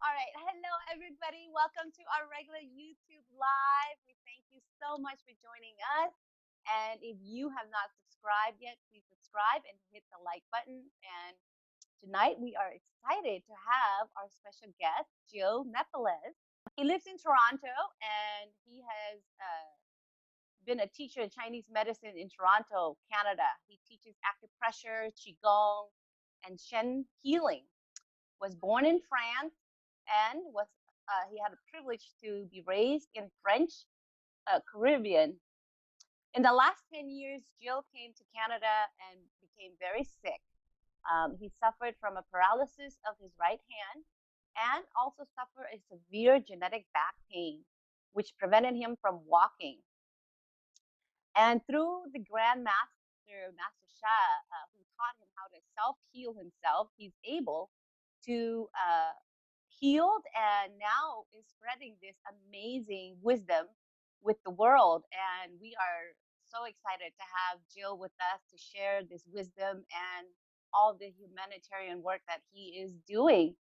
All right. Hello, everybody. Welcome to our regular YouTube Live. We thank you so much for joining us. And if you have not subscribed yet, please subscribe and hit the like button. And tonight we are excited to have our special guest, Gilles NEPLAZ. He lives in Toronto and he has been a teacher in Chinese medicine in Toronto, Canada. He teaches acupressure, Qigong, and Shen healing. Was born in France and was he had a privilege to be raised in French Caribbean. In the last 10 years, Gilles came to Canada and became very sick. He suffered from a paralysis of his right hand and also suffered a severe genetic back pain, which prevented him from walking. And through the Grandmaster, Master Sha, who taught him how to self-heal himself, he's able to healed and now is spreading this amazing wisdom with the world. And we are so excited to have Gilles with us to share this wisdom and all the humanitarian work that he is doing.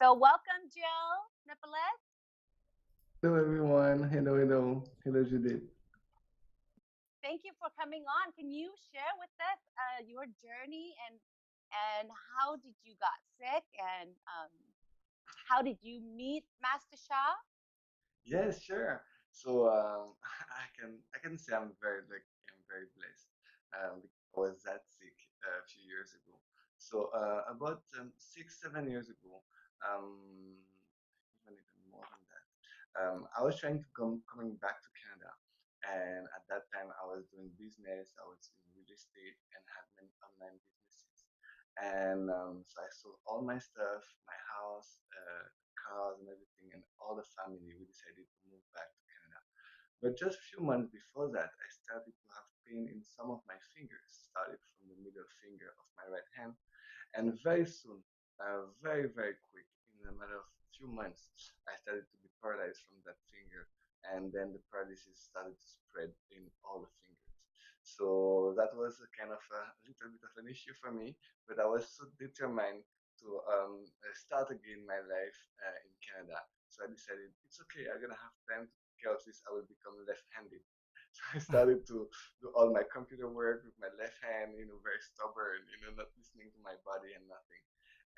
So welcome, Gilles NEPLAZ. Hello everyone. Hello Judith. Thank you for coming on. Can you share with us your journey and how did you got sick and how did you meet Master Sha? Yes, sure. So I can say I'm very blessed because I was that sick a few years ago. So about 6 7 years ago, even more than that, I was trying to coming back to Canada, and at that time I was doing business. I was in real estate and had many online businesses. And so I sold all my stuff, my house, cars, and everything, and all the family. We decided to move back to Canada. But just a few months before that, I started to have pain in some of my fingers, started from the middle finger of my right hand, and very soon, very quick, in a matter of few months, I started to be paralyzed from that finger, and then the paralysis started to spread in all the fingers. So that was a kind of a little bit of an issue for me, but I was so determined to start again my life in Canada. So I decided it's okay. I'm gonna have time to take care of this. I will become left-handed. So I started to do all my computer work with my left hand, very stubborn, not listening to my body and nothing.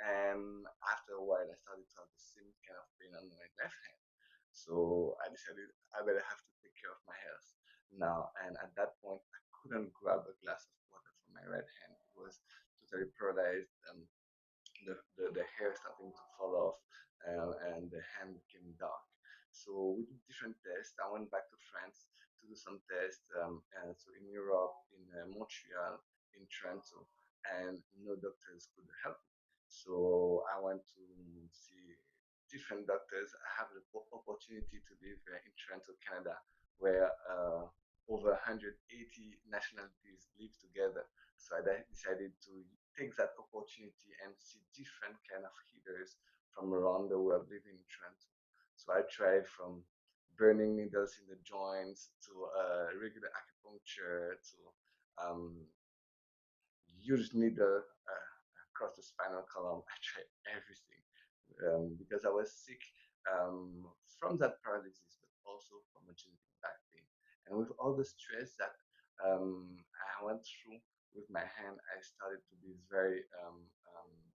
And after a while, I started to have the same kind of pain on my left hand. So I decided I better have to take care of my health now. And at that point, I couldn't grab a glass of water from my right hand. It was totally paralyzed. The hair starting to fall off, and the hand became dark. So we did different tests. I went back to France to do some tests, and so in Europe, in Montreal, in Toronto, and no doctors could help me. So I went to see different doctors. I have the opportunity to live in Toronto, Canada, where over 180 nationalities live together. So I decided to take that opportunity and see different kind of healers from around the world living in Toronto. So I tried from burning needles in the joints to regular acupuncture to um, huge needle across the spinal column. I tried everything because I was sick from that paralysis, but also from a genetic back pain. And with all the stress that I went through with my hand, I started to be very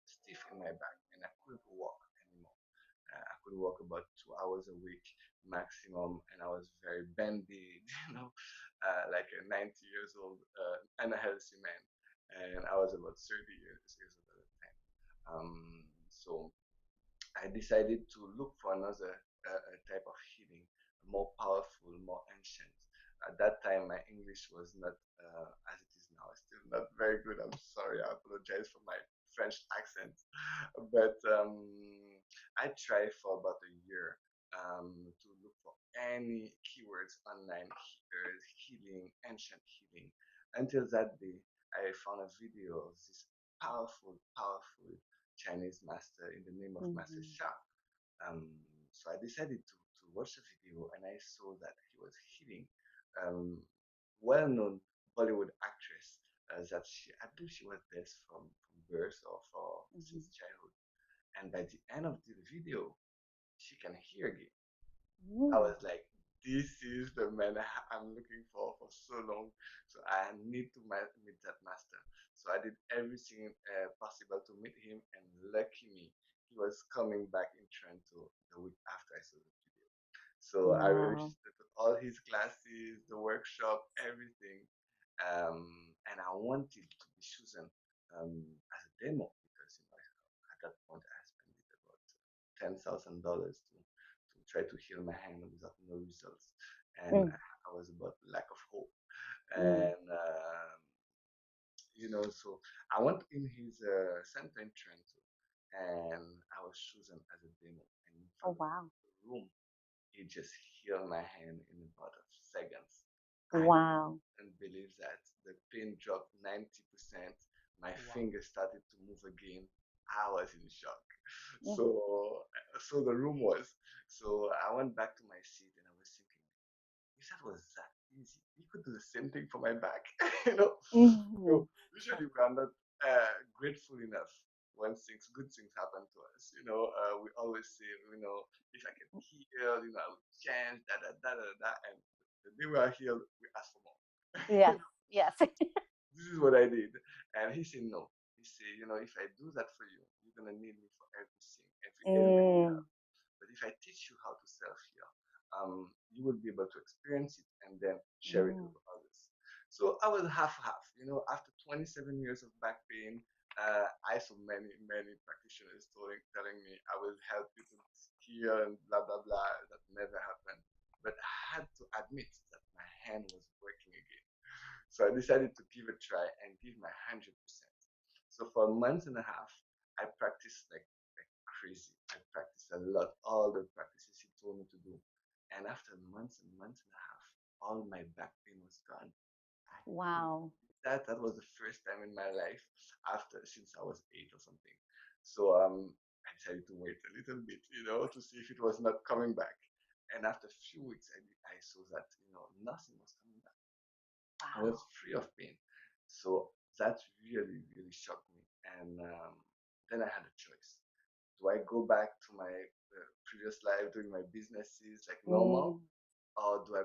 stiff in my back, and I couldn't walk anymore. I could walk about 2 hours a week maximum, and I was very bended, like a 90 years old and a healthy man. And I was about 30 years old at the time. So I decided to look for another type of healing, more powerful, more ancient. At that time, my English was not as it is now. It's still not very good. I'm sorry. I apologize for my French accent. But I tried for about a year to look for any keywords online, healing, ancient healing. Until that day, I found a video of this powerful Chinese master in the name of Master Mm-hmm. Sha. Um, so I decided to watch the video, and I saw that he was healing um, well-known Bollywood actress that I believe she was dead from birth or since Mm-hmm. childhood. And by the end of the video, she can hear again. I Mm. was like, this is the man I'm looking for so long. So I need to meet that master. So I did everything possible to meet him, and lucky me, he was coming back in Toronto the week after I saw the video. So I Wow. registered for all his classes, the workshop, everything. And I wanted to be chosen as a demo because at that point I spent about $10,000 to try to heal my hand without no results, and Mm. I was about lack of hope. Mm. And so I went in his center in Toronto, and I was chosen as a demo. And in Oh, front of wow. the room, he just healed my hand in about a seconds. I Wow. couldn't believe that. The pain dropped 90%. My Wow. fingers started to move again. I was in shock. Mm. So the room was. So I went back to my seat and I was thinking, if that was that easy, he could do the same thing for my back. you know, Mm. Usually we are not grateful enough when good things happen to us. We always say, if I can heal, I will change, da da da da da. And the day we are healed, we ask for more. Yes. Yes. This is what I did. And he said, no. He said, if I do that for you, you're going to need me for everything, every element you Mm. have. But if I teach you how to self heal, you will be able to experience it and then share it Mm. with others. So I was half half. After 27 years of back pain, I saw many, many practitioners telling me I will help you to heal and blah, blah, blah. That never happened. But I had to admit that my hand was working again. So I decided to give it a try and give my 100%. So for a month and a half, I practiced like crazy. I practiced a lot, all the practices he told me to do. And after months and months and a half, all my back pain was gone. I couldn't Wow. believe that. That was the first time in my life since I was 8 or something. So I decided to wait a little bit, to see if it was not coming back. And after a few weeks, I saw that nothing was coming back. I Wow. was free of pain. So that really, really shocked me. And then I had a choice. Do I go back to my previous life doing my businesses like normal, Mm. or do I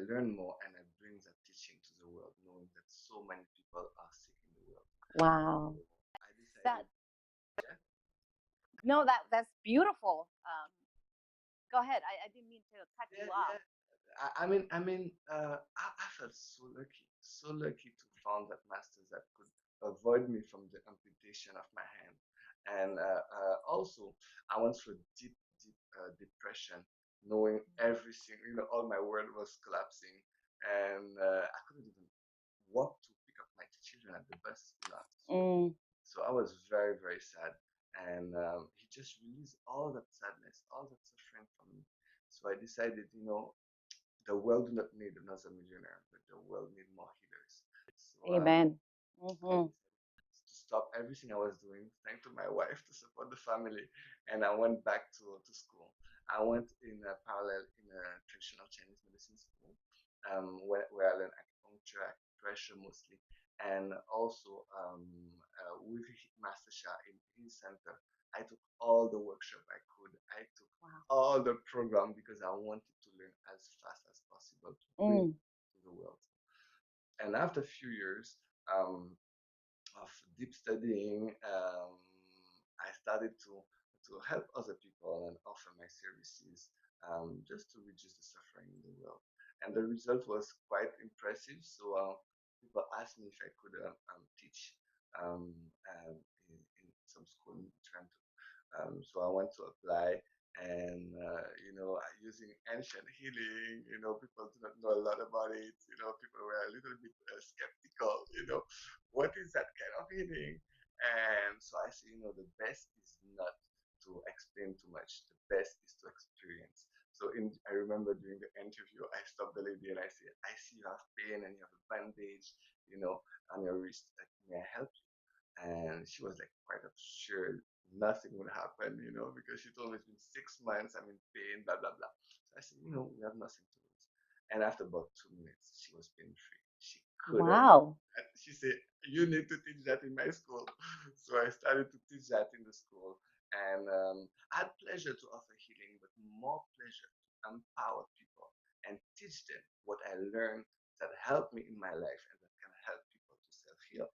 learn more and I bring that teaching to the world, knowing that so many people are sick in the world? Wow. So I That decided, yeah, no, that's beautiful. Go ahead. I didn't mean to cut you yeah, off. yeah. I felt so lucky to found that master that could avoid me from the amputation of my hand. And also, I went through deep, deep depression, knowing everything, all my world was collapsing. And I couldn't even walk to pick up my children at the bus, after school. Mm. So I was very, very sad. And he just released all that sadness, all that suffering from me. So I decided, the world do not need another millionaire, but the world need more healers. So Amen. I Mm-hmm. decided to stop everything I was doing, thanks to my wife to support the family, and I went back to school. I went in a parallel in a traditional Chinese medicine school, where I learned acupuncture, acupressure mostly, and also with Master Sha in his center. I took all the workshop I could. I took Wow. all the program because I wanted to learn as fast as possible to bring Mm. to the world. And after a few years of deep studying, I started to help other people and offer my services just to reduce the suffering in the world. And the result was quite impressive. So people asked me if I could teach um, in some school in Toronto. So I want to apply, and using ancient healing, people do not know a lot about it. People were a little bit skeptical. What is that kind of healing? And so I say, the best is not to explain too much. The best is to experience. So I remember during the interview, I stopped the lady and I said, I see you have pain and you have a bandage, on your wrist. May I help you? And she was like quite sure nothing would happen, because she told me it's been 6 months, I'm in pain, blah blah blah. So I said, we have nothing to lose. And after about 2 minutes, she was pain free. She couldn't. Wow. She said, you need to teach that in my school. So I started to teach that in the school. And I had pleasure to offer healing, but more pleasure to empower people and teach them what I learned that helped me in my life and that can help people to self-heal.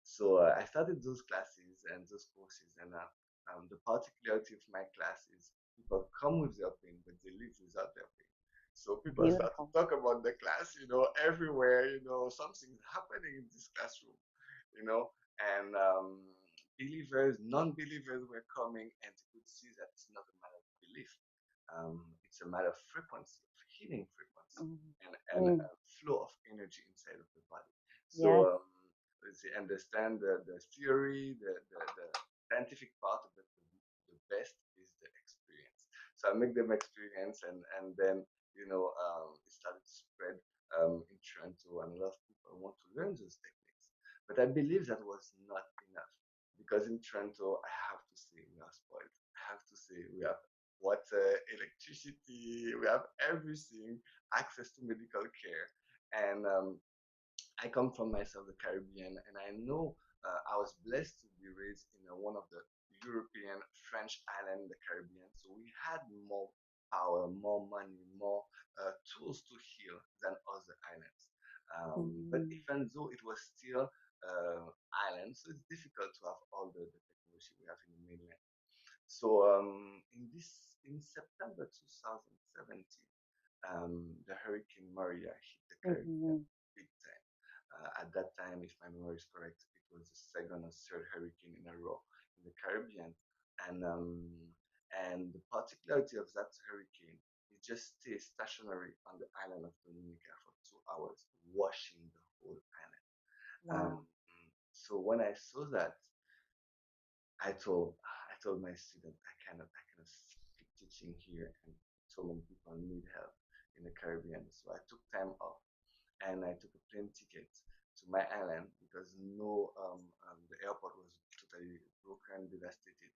So I started those classes and those courses, and the particularity of my class is people come with their pain, but they leave without their pain. So people start to Beautiful. talk about the class, everywhere, something's happening in this classroom, you know, and believers, non-believers were coming, and they could see that it's not a matter of belief. It's a matter of frequency, of healing frequency, Mm. and Mm. flow of energy inside of the body. Yes. So they understand the theory, the scientific part of it. The best is the experience. So I make them experience, and then it started to spread in Toronto, and a lot of people want to learn those techniques. But I believe that was not enough because in Toronto, I have to say we are spoiled. I have to say we have water, electricity, we have everything, access to medical care, and I come from myself the Caribbean, and I know I was blessed to be raised in one of the European French island in the Caribbean. So we had more power, more money, more tools to heal than other islands. But Mm. even though it was still island, so it's difficult to have all the technology we have in the mainland. So in September 2017, the Hurricane Maria hit the Caribbean Mhm. big time. At that time, if my memory is correct, it was the second or third hurricane in a row in the Caribbean, and the particularity of that hurricane is just stay stationary on the island of Dominica for 2 hours, washing the whole island. Um, Wow. so when I saw that, I told my student I cannot keep teaching here, and so many people need help in the Caribbean. So I took time off and I took a plane ticket to my island because the airport was totally broken, devastated.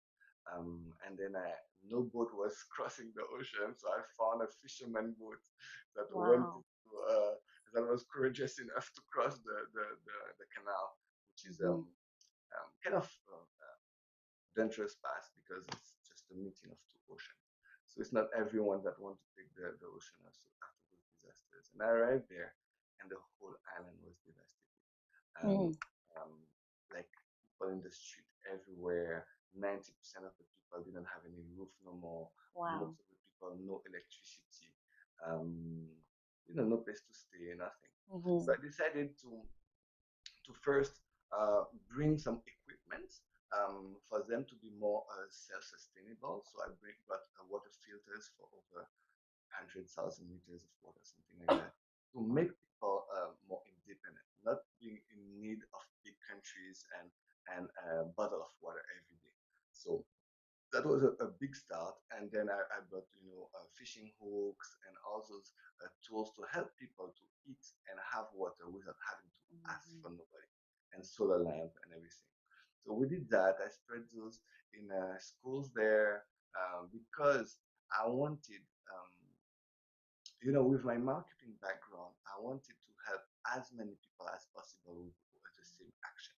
And then no boat was crossing the ocean, so I found a fisherman boat that wanted Wow. to, that was courageous enough to cross the canal, which is Mhm. kind of dangerous path because it's just a meeting of two oceans. So it's not everyone that want to take the ocean after those disasters. And I arrived there, and the whole island was devastated. Um, Mm. um, like people in the street everywhere. 90% of the people didn't have any roof no more. Wow. Most of the people no electricity. Um, no place to stay, nothing. So Mhm. I decided to first bring some equipment for them to be more self-sustainable. So I brought water filters for over 100,000 liters of water, something like that, to make people more independent, not being in need of big countries and a bottle of water every day. So that was a big start. And then I bought, fishing hooks and all those tools to help people to eat and have water without having to ask Mhm. for nobody, and solar lamp and everything. So we did that. I spread those in schools there because I wanted, with my marketing background, I wanted to help as many people as possible with the same action.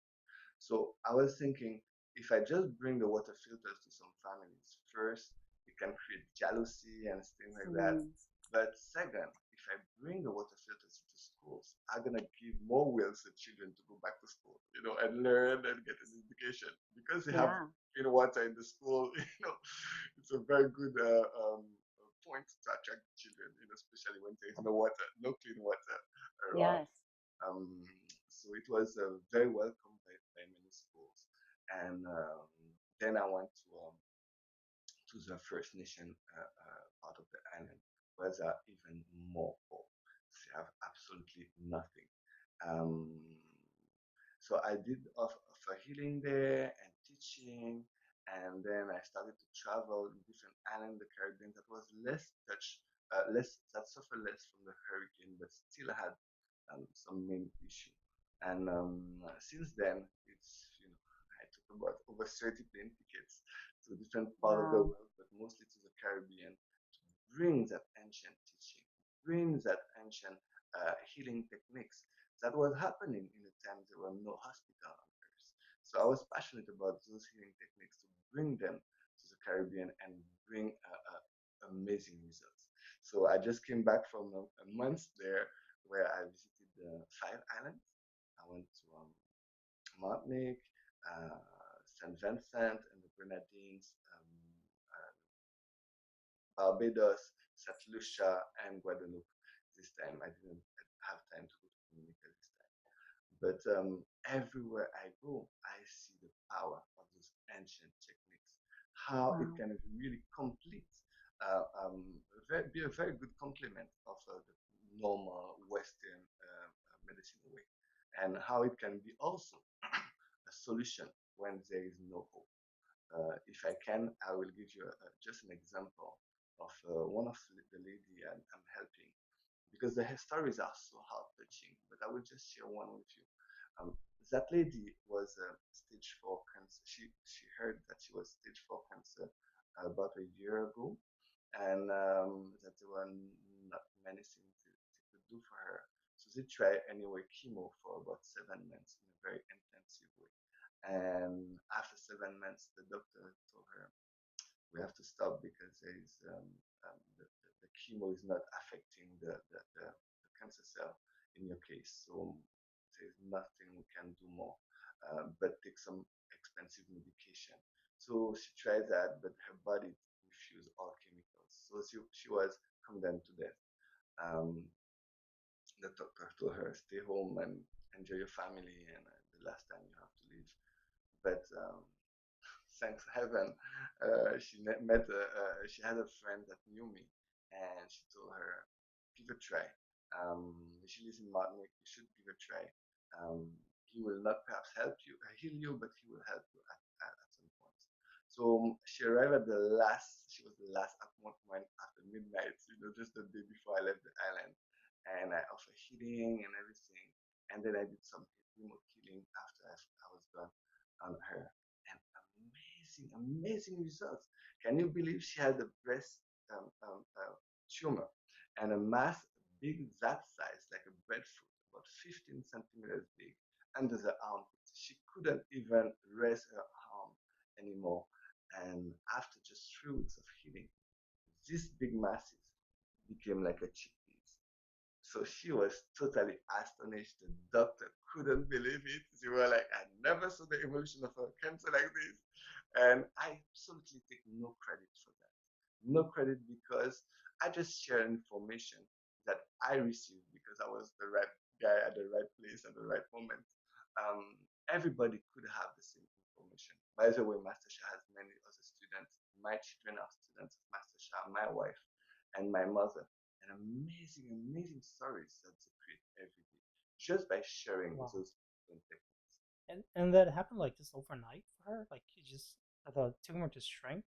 So I was thinking, if I just bring the water filters to some families, first, it can create jealousy and things like that. Mhm. But second, if I bring the water filters to schools, I'm gonna give more wills to children to go back to school, and learn and get an education because they have Yeah. clean water in the school. It's a very good point to attract children, especially when there's no water, no clean water around. Yes. Um, so it was very welcome by many schools. And then I went to the First Nation part of the island, where there are even more poor. They have absolutely nothing. Um, so I did offer healing there and teaching, and then I started to travel in different islands in the Caribbean that was less touched, less that suffered less from the hurricane, but still had some main issue. And since then, I took about over 30 plane tickets to different parts of the Wow. world, but mostly to the Caribbean, to bring that ancient teaching, bring that ancient healing techniques that was happening in the times there were no hospital on Earth. So I was passionate about those healing techniques to bring them to Caribbean and bring amazing results. So I just came back from a month there where I visited the 5 islands. I went to Martinique, uh, St. Vincent, and the Grenadines, uh, Barbados, St. Lucia, and Guadeloupe. This time I didn't have time to go to Dominica this time. But everywhere I go, I see the power of those ancient techniques, how it Wow. can really complete, be a very good complement of the normal Western medicine way, and how it can be also a solution when there is no hope. If I can, I will give you just an example of one of the lady I'm helping, because the stories are so heart touching. But I will just share one with you. Um, that lady was stage 4 cancer. She heard that she was stage 4 cancer about a year ago, and that there were not many things they could do for her. So they tried anyway chemo for about 7 months in a very intensive way. And after 7 months, the doctor told her, we have to stop because the chemo is not affecting the cancer cell in your case. So there's nothing we can do more, but take some expensive medication. So she tried that, but her body refused all chemicals. So she was condemned to death. Um, the doctor told her, stay home and enjoy your family, and the last time you have to leave. But thanks heaven, she had a friend that knew me, and she told her, give a try. She lives in Martinique. You should give a try. Um, he will not perhaps heal you, but he will help you at some point. So she arrived at the last. She was the last appointment after midnight. Just the day before I left the island, and I offered healing and everything. And then I did some remote healing after I was done on her, and amazing results. Can you believe she had a breast tumor and a mass big that size, like a breadfruit, about 15 centimeters big, under the armpit? She couldn't even raise her arm anymore. And after just 3 weeks of healing, these big masses became like a chickpeas. So she was totally astonished. The doctor couldn't believe it. They were like, I never saw the evolution of a cancer like this. And I absolutely take no credit for that. No credit, because I just share information that I received because I was the right guy at the right place at the right moment. Um, Everybody could have the same information. By the way, Master Sha has many other students. My children are students of Master Sha, my wife, and my mother, and amazing stories that they create every day just by sharing Wow. those techniques. And that happened like just overnight for her? Like you just the tumor just shrank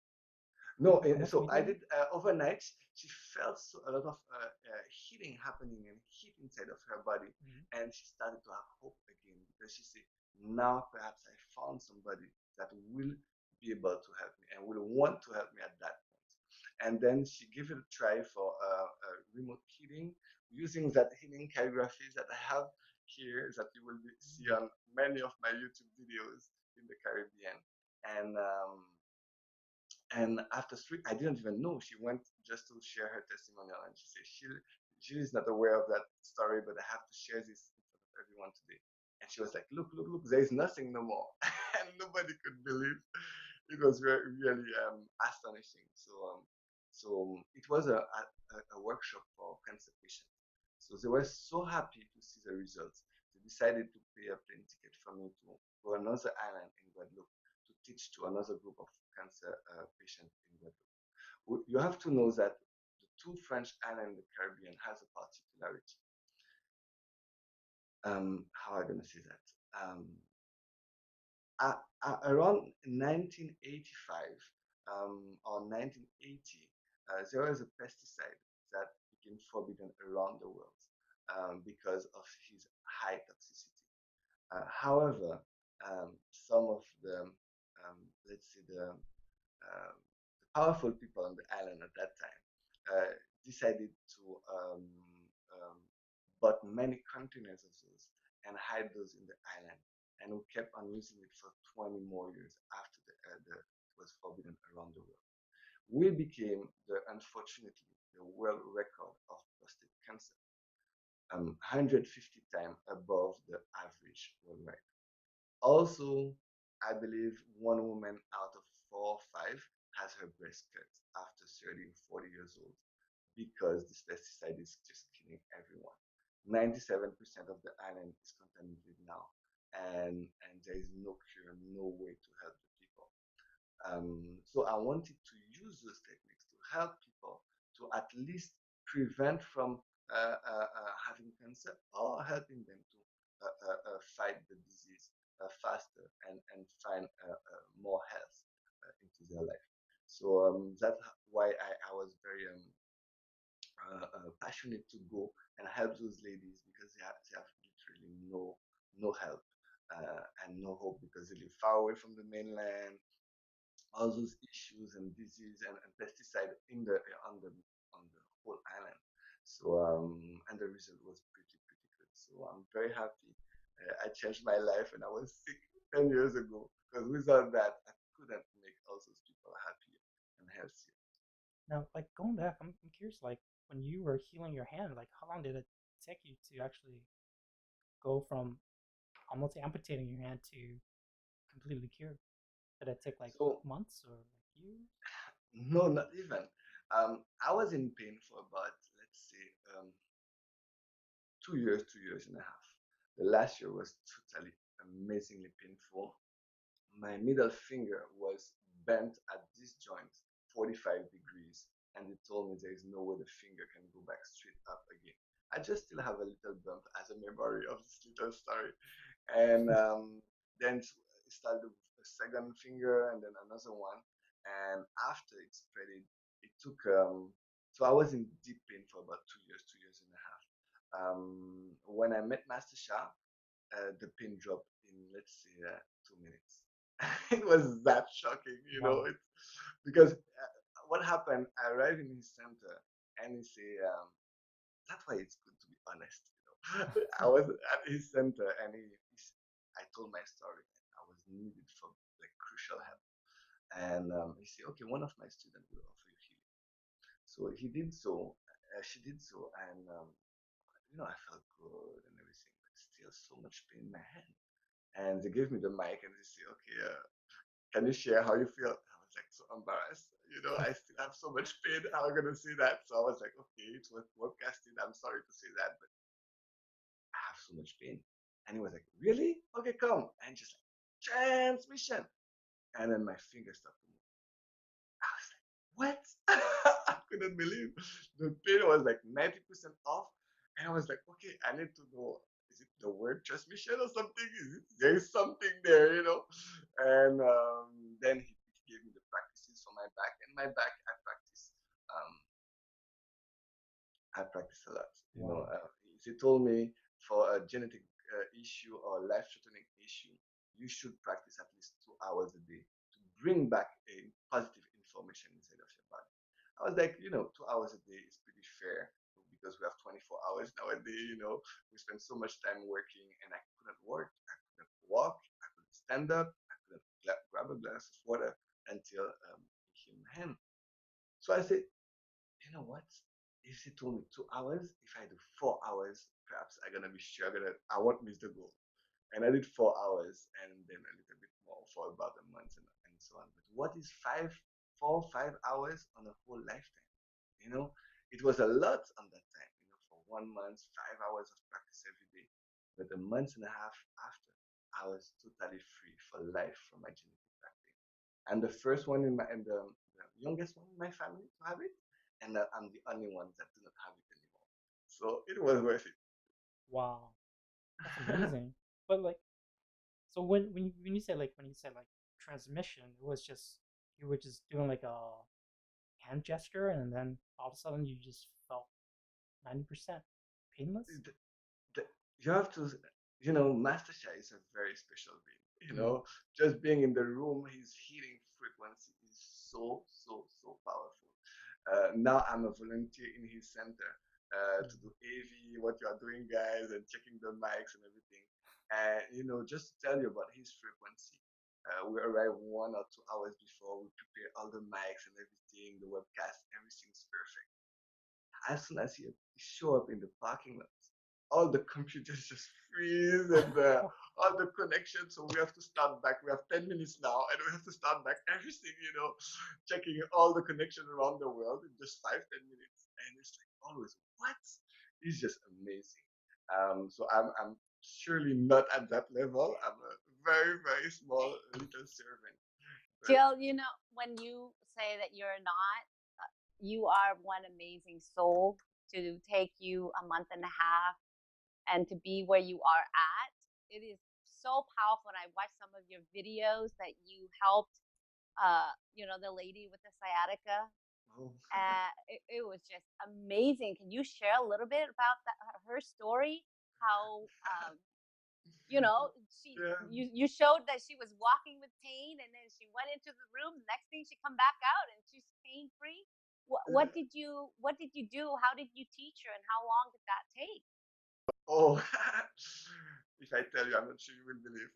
No, almost so I immediately? did overnight. She felt a lot of healing happening and heat inside of her body, Hmm. and she started to have hope again because she said, "Now perhaps I found somebody that will be able to help me and will want to help me at that point." And then she gave it a try for remote healing using that healing calligraphy that I have here that you will see on many of my YouTube videos in the Caribbean, and after 3, I didn't even know. She went just to share her testimonial, and she said she is not aware of that story, but I have to share this in front of everyone today. And she was like, look, there is nothing no more. And nobody could believe. It was really astonishing. So it was a workshop for cancer patients. So they were so happy to see the results. They decided to pay a plane ticket for me to go another island in Guadeloupe to teach to another group of cancer patients in Guadeloupe. You have to know that the 2 French islands in the Caribbean has a particularity. How am I going to say that? Around 1985 or 1980, there was a pesticide that became forbidden around the world because of his high toxicity. However, some of let's say, the powerful people on the island at that time decided to um, bought many containers of those and hide those in the island. And we kept on using it for 20 more years after it was forbidden around the world. we became unfortunately the world record of prostate cancer, 150 times above the average worldwide. Also, I believe one woman out of 4 or 5 has her breast cut after 30 or 40 years old because this pesticide is just killing everyone. 97% of the island is contaminated now, and there is no cure, no way to help the people. So I wanted to use those techniques to help people to at least prevent from having cancer or helping them to fight the disease faster and find more health into their life. So that's why I was very passionate to go and help those ladies because they have literally no help and no hope because they live far away from the mainland, all those issues and disease and pesticide in the on the whole island. So and the result was pretty good. So I'm very happy. I changed my life when I was sick 10 years ago because without that I couldn't make all those people happier and healthier. Now, like going back, I'm curious. Like when you were healing your hand, like how long did it take you to actually go from almost amputating your hand to completely cured? Did it take like So months or like years? no, not even. I was in pain for about let's say 2 years, 2 years and a half. The last year was totally amazingly painful. My middle finger was bent at this joint 45 degrees, and they told me there is no way the finger can go back straight up again. I just still have a little bump as a memory of this little story. And then it started with a second finger and then another one. And after it spread, it took, so I was in deep pain for about 2 years, 2 years and a half. When I met Master Sha, the pain dropped in, let's say, 2 minutes. It was that shocking, Wow. because what happened, I arrived in his center and he say, that's why it's good to be honest. I was at his center and I told my story and I was needed for like crucial help. And he said, okay, one of my students will offer you healing. So he did so, she did so, and I felt good and everything, but still so much pain in my hand. And they gave me the mic and they say, okay, can you share how you feel? I was like so embarrassed. I still have so much pain. How am I gonna say that? So I was like, okay, it was broadcasted. I'm sorry to say that, but I have so much pain. And he was like, really? Okay, come. And just like transmission. And then my fingers started to move. I was like, what? I couldn't believe the pain was like 90% off. And I was like, okay, I need to know, is it the word transmission or something? There's something there. And then he gave me the practices for my back. And my back, um, I practice a lot. Wow. They told me for a genetic issue or life-threatening issue, you should practice at least 2 hours a day to bring back a positive information inside of your body. I was like, 2 hours a day is pretty fair because we have 24 hours nowadays. We spend so much time working, and I couldn't work, I couldn't walk, I couldn't stand up, I couldn't grab a glass of water until it came in hand. So I said, you know what? If she told me 2 hours, if I do 4 hours, perhaps I'm gonna be sure I won't miss the goal. And I did 4 hours and then a little bit more for about a month and so on. But what is 5 hours on a whole lifetime? You know, it was a lot on that time, for 1 month, 5 hours of practice every day. But a month and a half after, I was totally free for life from my genetic back pain. I'm the first one the youngest one in my family to have it, and I'm the only one that do not have it anymore. So it was worth Wow. That's it. amazing. But like, so when you say like transmission, it was just you were just doing like a hand gesture, and then all of a sudden you just felt 90% painless. the, the, you have to, Master Shah is a very special being. Mm. Just being in the room, his healing frequency is so, so, so powerful. Now I'm a volunteer in his center to do Mm. AV, what you are doing, guys, and checking the mics and everything. And, just to tell you about his frequency. We arrive 1 or 2 hours before. We prepare all the mics and everything, the webcast, everything's perfect. As soon as you show up in the parking lot, all the computers just freeze and all the connections. So we have to start back. We have 10 minutes now, and we have to start back everything, checking all the connections around the world in just 5-10 minutes. And it's like always, what? It's just amazing. So I'm surely not at that level. I'm a very, very small little servant. But Jill, when you say that you're not, you are one amazing soul to take you a month and a half and to be where you are at. It is so powerful. And I watched some of your videos that you helped, the lady with the sciatica. oh, It was just amazing. Can you share a little bit about her story? How she yeah. you showed that she was walking with pain, and then she went into the room. The next thing she come back out and she's pain free. What did you do? How did you teach her, and how long did that take? Oh, if I tell you, I'm not sure you will believe.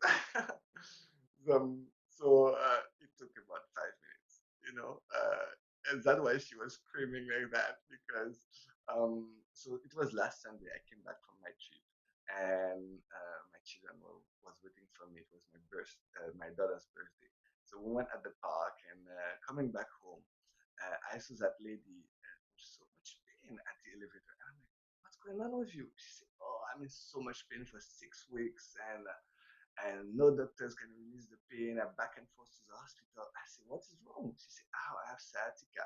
It took about 5 minutes, and that's why she was screaming like that because so it was last Sunday. I came back from my trip, and my children was waiting for me. It was my daughter's birthday. So we went at the park, and coming back home, I saw that lady with so much pain at the elevator. And I'm like, what's going on with you? She said, oh, I'm in so much pain for 6 weeks, and no doctors can release the pain. I'm back and forth to the hospital. I said, what is wrong? She said, oh, I have sciatica.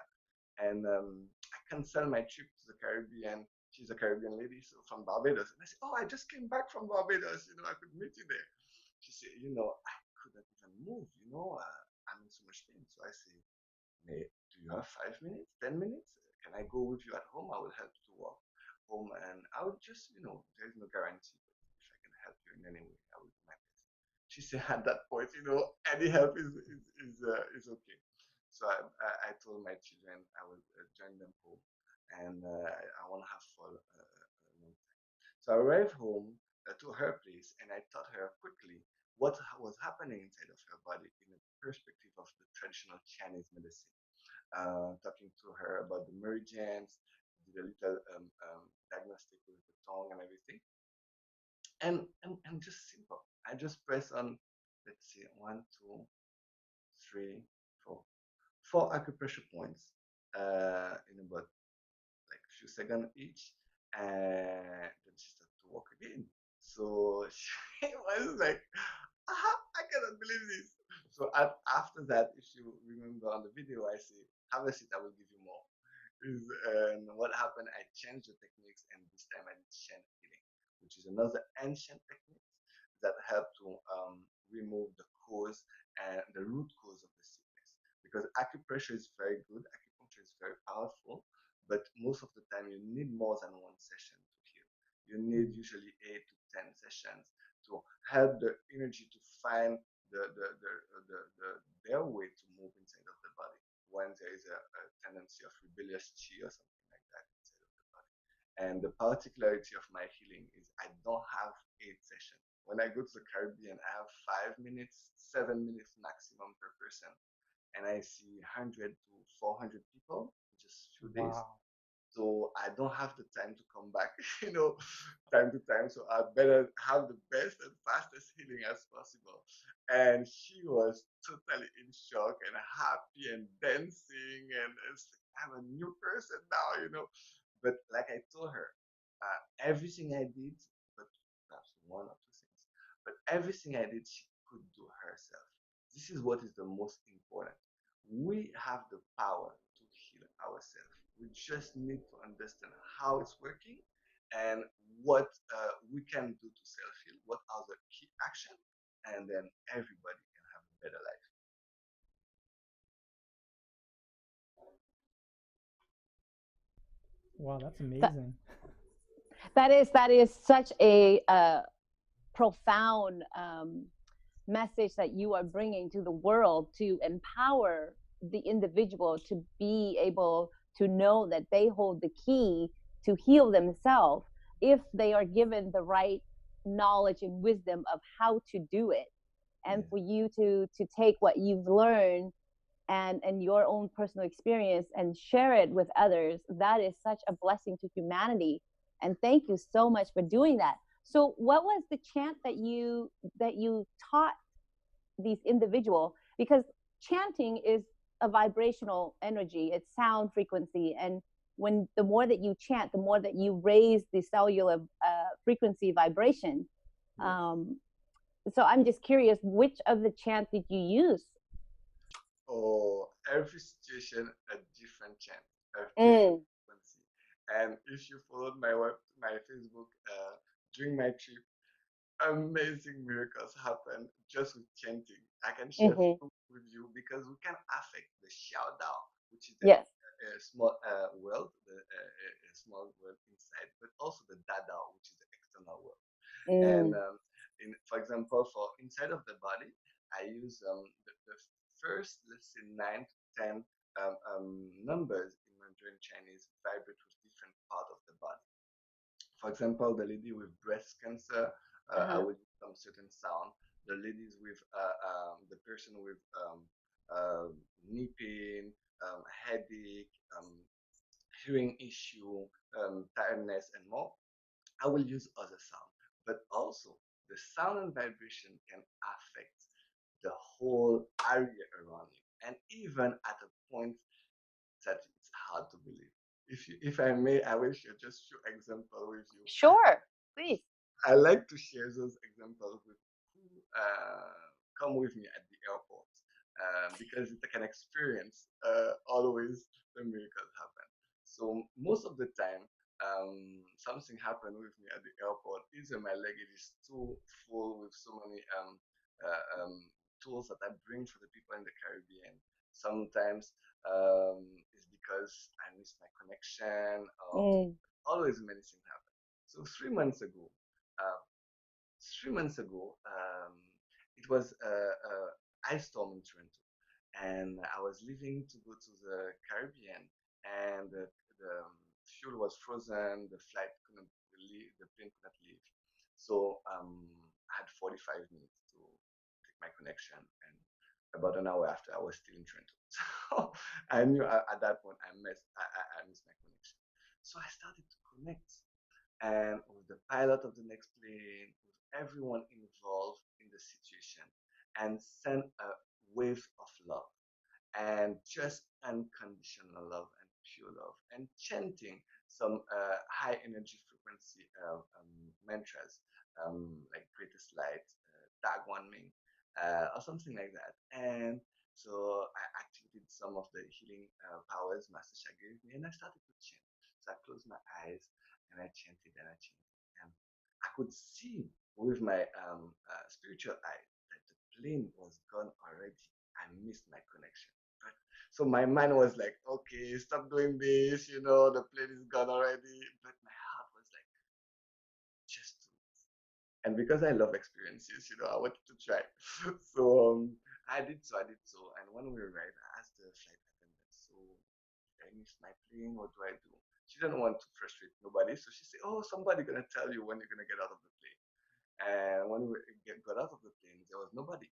And I canceled my trip to the Caribbean. She's a Caribbean lady, so from Barbados. And I said, oh, I just came back from Barbados. I could meet you there. She said, I couldn't even move. I'm in so much pain. So I said, do you have 5 minutes, 10 minutes? Can I go with you at home? I will help you to walk home, and I will just, there's no guarantee, but if I can help you in any way, I will do my best. She said at that point, any help is okay. So I told my children I will join them home, and I won't have for a long time. So I arrived home to her place, and I taught her quickly what was happening inside of her body in the perspective of the traditional Chinese medicine. Talking to her about the meridians, did a little diagnostic with the tongue and everything, and just simple. I just press on, let's see, 4 acupressure points in about like a few seconds each, and then she started to walk again. So she was like, I cannot believe this. So after that, if you remember on the video, I say, have a seat, I will give you more. And what happened, I changed the techniques, and this time I did Shen healing, which is another ancient technique that help to remove the cause and the root cause of the sickness. Because acupressure is very good, acupuncture is very powerful, but most of the time you need more than one session to heal. You need usually 8 to 10 sessions to help the energy to find their way to move inside of the body when there is a tendency of rebellious chi or something like that inside of the body. And the particularity of my healing is I don't have 8 sessions. When I go to the Caribbean, I have 5 minutes, 7 minutes maximum per person, and I see 100 to 400 people in just a few days. Wow. So I don't have the time to come back, time to time. So I better have the best and fastest healing as possible. And she was totally in shock and happy and dancing, and it's like I'm a new person now. But like I told her, everything I did, but perhaps 1 or 2 things, but everything I did, she could do herself. This is what is the most important. We have the power to heal ourselves. We just need to understand how it's working and what we can do to self heal, what are the key actions, and then everybody can have a better life. Wow, that's That, amazing. that is such a profound message that you are bringing to the world to empower the individual to be able to know that they hold the key to heal themselves if they are given the right knowledge and wisdom of how to do it. and for you to take what you've learned and your own personal experience and share it with others, that is such a blessing to humanity. And thank you so much for doing that. So what was the chant that you taught these individual? Because chanting is a vibrational energy, it's sound frequency, and when the more that you chant, the more that you raise the cellular frequency vibration. So I'm just curious, which of the chant did you use? Oh, every situation a different chant, a different frequency. And if you followed my Facebook during my trip, amazing miracles happen just with chanting. I can share some with you because we can affect the Xiao Dao, which is Yes. a small world, a small world inside, but also the Da Dao, which is the external world. And for example, for inside of the body, I use the first, let's say, 9 to 10 numbers in Mandarin Chinese vibrate with different part of the body. For example, the lady with breast cancer, I will use some certain sound. The ladies with the person with knee pain, headache, hearing issue, tiredness, and more, I will use other sound. But also, the sound and vibration can affect the whole area around you, and even at a point that it's hard to believe. If I may, I will share just few examples with you. Sure, please. I like to share those examples with who come with me at the airport because it's like an experience. Always the miracles happen. So most of the time, something happened with me at the airport. Either my luggage is too full with so many tools that I bring for the people in the Caribbean. Sometimes it's because I miss my connection. Always many things happen. So 3 months ago, uh, 3 months ago, it was a ice storm in Toronto, and I was leaving to go to the Caribbean, and the fuel was frozen. The flight couldn't leave. The plane couldn't leave. So I had 45 minutes to take my connection, and about an hour after, I was still in Toronto. So I knew at that point I missed my connection. So I started to connect and with the pilot of the next plane, with everyone involved in the situation, and send a wave of love and just unconditional love and pure love, and chanting some high energy frequency mantras like greatest light, Dagwan Ming, or something like that. And so I activated some of the healing powers Master Zhi gave me, and I started to chant. So I closed my eyes and I chanted and I chanted, and I could see with my spiritual eye that the plane was gone already. I missed my connection. So my mind was like, okay, stop doing this, the plane is gone already. But my heart was like, just do it. And because I love experiences, I wanted to try. So I did so. And when we arrived, I asked the flight attendant, so did I miss my plane? What do I do? She didn't want to frustrate nobody. So she said, oh, somebody's going to tell you when you're going to get out of the plane. And when we got out of the plane, there was nobody.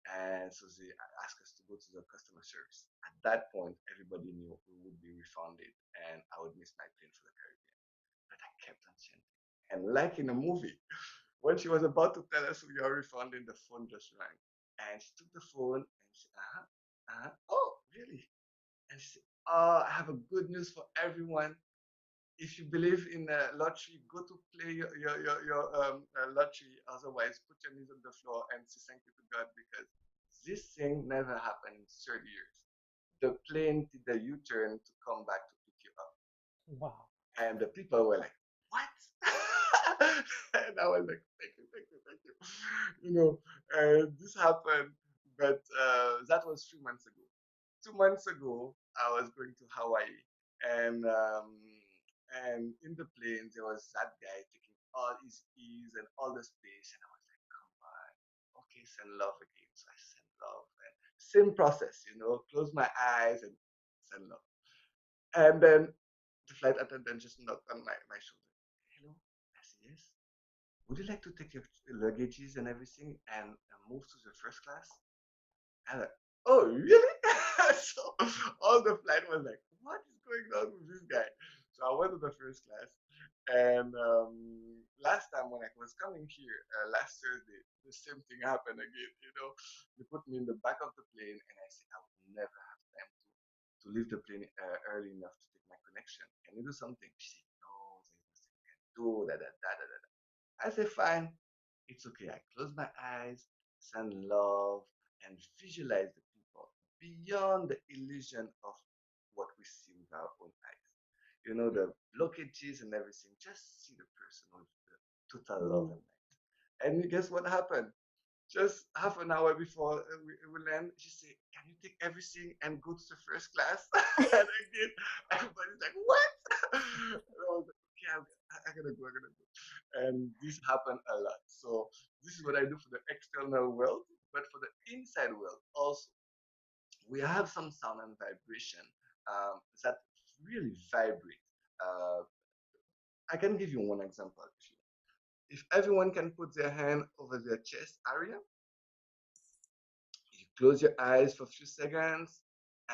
And so they asked us to go to the customer service. At that point, everybody knew we would be refunded and I would miss my plane for the Caribbean. But I kept on chanting. And like in a movie, when she was about to tell us we are refunded, the phone just rang. And she took the phone and she said, oh, really? And she said, oh, I have a good news for everyone. If you believe in lottery, go to play your lottery. Otherwise, put your knees on the floor and say thank you to God, because this thing never happened in 30 years. The plane did the U-turn to come back to pick you up. Wow. And the people were like, what? And I was like, thank you. This happened, but that was 3 months ago. 2 months ago, I was going to Hawaii, and in the plane there was that guy taking all his ease and all the space, and I was like, come on, okay, send love again. So I sent love, and same process, close my eyes and send love. And then the flight attendant just knocked on my shoulder. Hello? I said, yes. would you like to take your luggages and everything and move to the first class? And like, oh, really? So all the flight was like, what is going on with this guy? So I went to the first class. And last time when I was coming here, last Thursday, the same thing happened again. They put me in the back of the plane, and I said I would never have time to leave the plane early enough to take my connection. Can you do something? She said, no, there's nothing I can do. Da, da, da, da, da. I said, fine, it's okay. I close my eyes, send love, and visualize the people beyond the illusion of what we see with our own eyes. The blockages and everything. Just see the person with the total love and light. And guess what happened? Just half an hour before we land, she said, "Can you take everything and go to the first class?" And I did. Everybody's like, "What?" And I was like, "Okay, I gotta go. I gotta go." And this happened a lot. So this is what I do for the external world, but for the inside world also, we have some sound and vibration that really vibrate. Uh, I can give you one example. If everyone can put their hand over their chest area, you close your eyes for a few seconds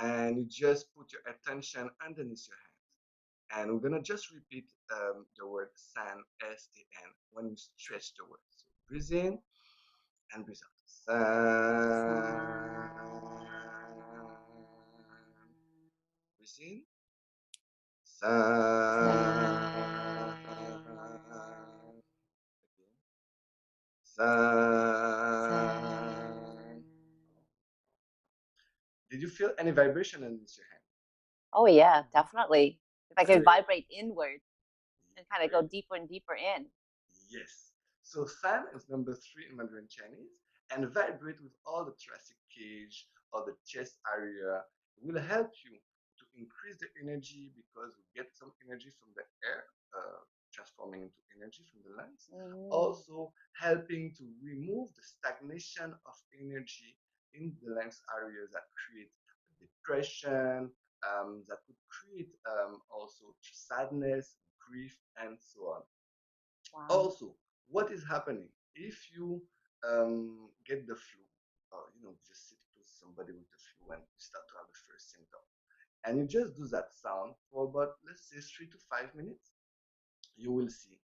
and you just put your attention underneath your hand. And we're gonna just repeat the word san, S-A-N, when you stretch the word. So breathe in and breathe out. San. Breathe in. San. Again. San. Did you feel any vibration underneath your hand? Oh yeah, definitely. If I could Great. vibrate inward and kind of go Great. deeper and deeper in. Yes. So San is number 3 in Mandarin Chinese, and vibrate with all the thoracic cage or the chest area will help you to increase the energy because we get some energy from the air, transforming into energy from the lungs. Also helping to remove the stagnation of energy in the lungs area that create depression, that could create also sadness, grief, and so on. Wow. Also, what is happening if you get the flu, or just sit close to somebody with the flu and you start to have the first symptom, and you just do that sound for about, let's say, 3 to 5 minutes, you will see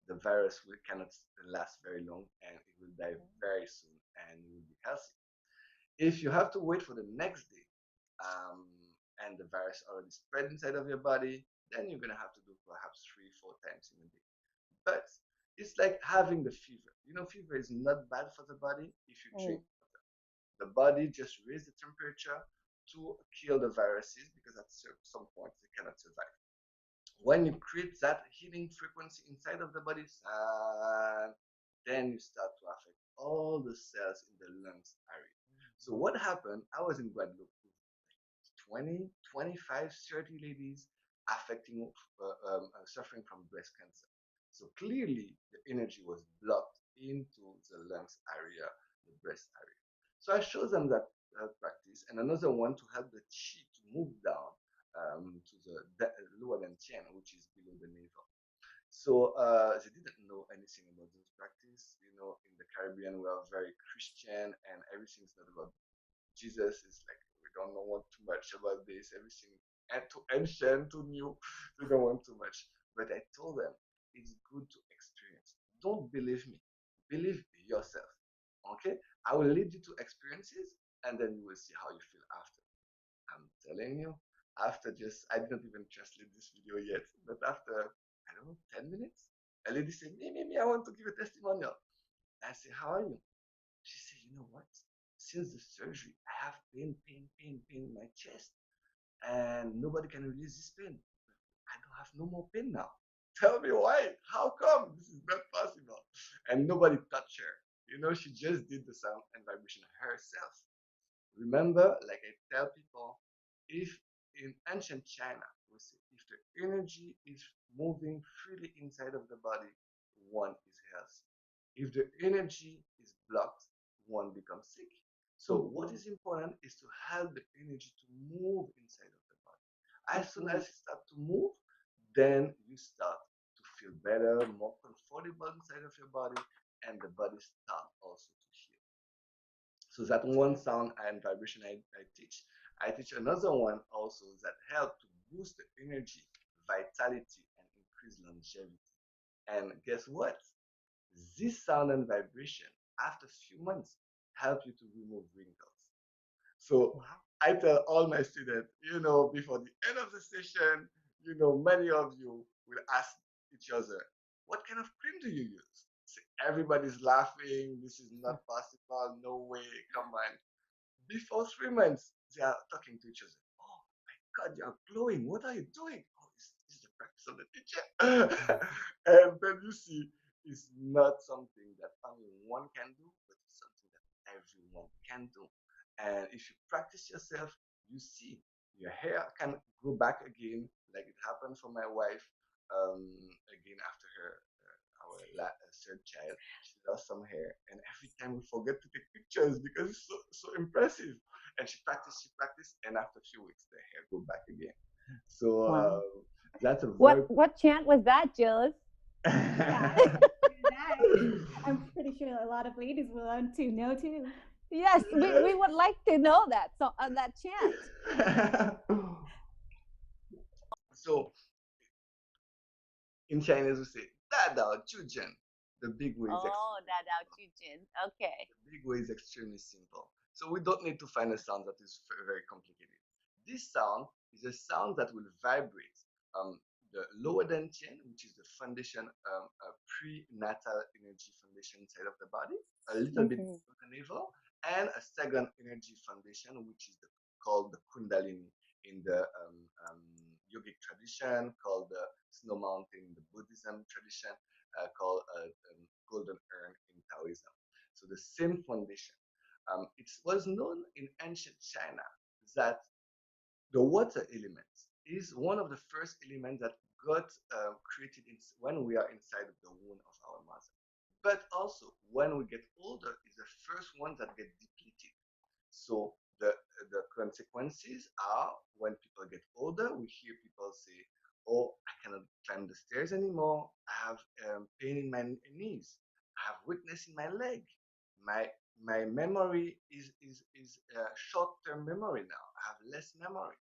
the virus cannot last very long and it will die very soon and you will be healthy. If you have to wait for the next day, um, and the virus already spread inside of your body, then you're gonna have to do perhaps 3, 4 times in a day. But it's like having the fever. Fever is not bad for the body if you drink water. The body just raises the temperature to kill the viruses because at some point they cannot survive. When you create that healing frequency inside of the body, then you start to affect all the cells in the lungs area. So what happened? I was in Guadeloupe with 20, 25, 30 ladies affecting, suffering from breast cancer. So clearly the energy was blocked into the lungs area, the breast area. So I showed them that practice, and another one to help the chi to move down to the lower than Tian, which is below the navel. So they didn't know anything about this practice. In the Caribbean, we are very Christian, and everything's not about Jesus. Is like we don't know too much about this. Everything too ancient, too new. We don't want too much. But I told them it's good to experience. Don't believe me. Believe yourself. Okay? I will lead you to experiences, and then you will see how you feel after. I'm telling you, after just, I didn't even translate this video yet, but after, I don't know, 10 minutes, a lady said, me, I want to give a testimonial. I said, how are you? She said, you know what? Since the surgery, I have pain in my chest, and nobody can release this pain. I don't have no more pain now. Tell me why? How come? This is not possible. And nobody touched her. She just did the sound and vibration herself. Remember, like I tell people, if in ancient China, we say if the energy is moving freely inside of the body, one is healthy. If the energy is blocked, one becomes sick. So what is important is to help the energy to move inside of the body. As soon as it starts to move, then you start to feel better, more comfortable inside of your body, and the body start also to heal. So that one sound and vibration I teach. I teach another one also that help to boost the energy, vitality, and increase longevity. And guess what? This sound and vibration, after a few months, help you to remove wrinkles. So Wow. I tell all my students, before the end of the session, many of you will ask each other, what kind of cream do you use? So everybody's laughing. This is not possible. No way. Come on. Before 3 months, they are talking to each other. Oh my God, you're glowing. What are you doing? Oh, it's the practice of the teacher. And then you see, it's not something that only one can do, but it's something that everyone can do. And if you practice yourself, you see your hair can grow back again, like it happened for my wife. Again after our third child, she lost some hair, and every time we forget to take pictures because it's so impressive. And she practiced, and after a few weeks, the hair grew back again. So Wow. that's a very What chant was that, Jill? Yeah, I'm pretty sure a lot of ladies will want to know too. Yes, we would like to know that. So that chant. So in Chinese we say "Da Dao Jujian." The big way is Oh, that out Jin. Okay. the big way is extremely simple. So we don't need to find a sound that is very complicated. This sound is a sound that will vibrate um, the lower dantian, which is the foundation, prenatal energy foundation inside of the body, a little bit Mhm. below the navel, and a second energy foundation, which is called the Kundalini in the yogic tradition, called the Snow Mountain in the Buddhism tradition, called Golden Urn in Taoism. So the same foundation. It was known in ancient China that the water element is one of the first elements that got created when we are inside of the womb of our mother. But also, when we get older, is the first one that get depleted. So the consequences are when people get older, we hear people say, "Oh, I cannot climb the stairs anymore. I have pain in my knees. I have weakness in my leg. My my memory is short-term memory now. I have less memory.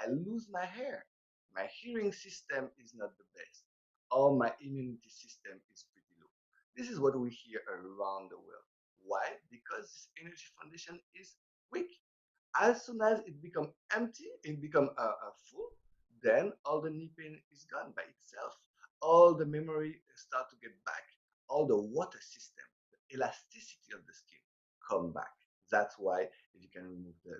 I lose my hair. My hearing system is not the best. Or my immunity system is pretty low." This is what we hear around the world. Why? Because this energy foundation is weak. As soon as it become empty, it become full, then all the knee pain is gone by itself. All the memory start to get back. All the water system, the elasticity of the skin come back. That's why you can remove the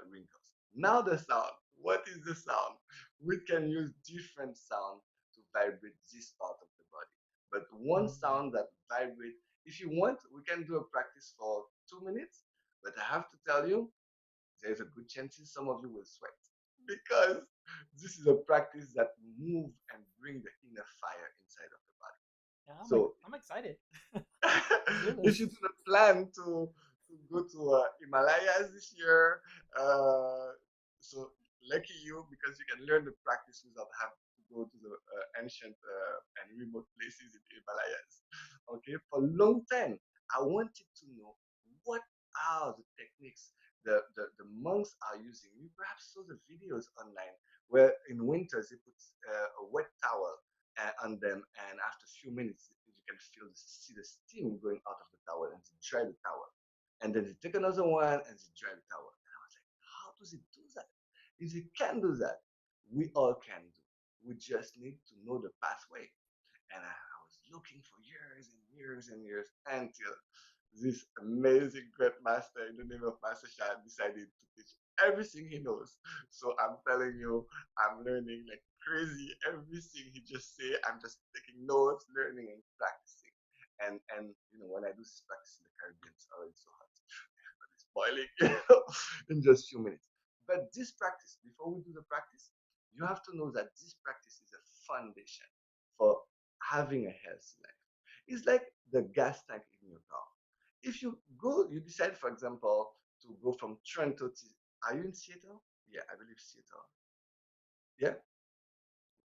wrinkles. Now the sound. What is the sound? We can use different sound to vibrate this part of the body. But one sound that vibrate, if you want, we can do a practice for 2 minutes, but I have to tell you, there's a good chance some of you will sweat because this is a practice that move and bring the inner fire inside of the body. Yeah, So I'm excited. if you do not plan to go to Himalayas this year, so lucky you because you can learn the practice without having to go to the ancient and remote places in the Himalayas. Okay, for a long time, I wanted to know what are the techniques the monks are using. You perhaps saw the videos online where in winters they put a wet towel on them, and after a few minutes you can see the steam going out of the towel, and they dry the towel, and then they take another one and they dry the towel. And I was like, how does it do that? If it can do that, we all can do. We just need to know the pathway. And I was looking for years and years and years until this amazing Grandmaster in the name of Master Sha decided to teach everything he knows. So I'm telling you, I'm learning like crazy. Everything he just say, I'm just taking notes, learning and practicing. And when I do this practice in the Caribbean, it's already so hot. Everybody's boiling in just a few minutes. But this practice, before we do the practice, you have to know that this practice is a foundation for having a healthy life. It's like the gas tank in your car. If you decide, for example, to go from Toronto to, are you in Seattle? Yeah, I believe Seattle. Yeah?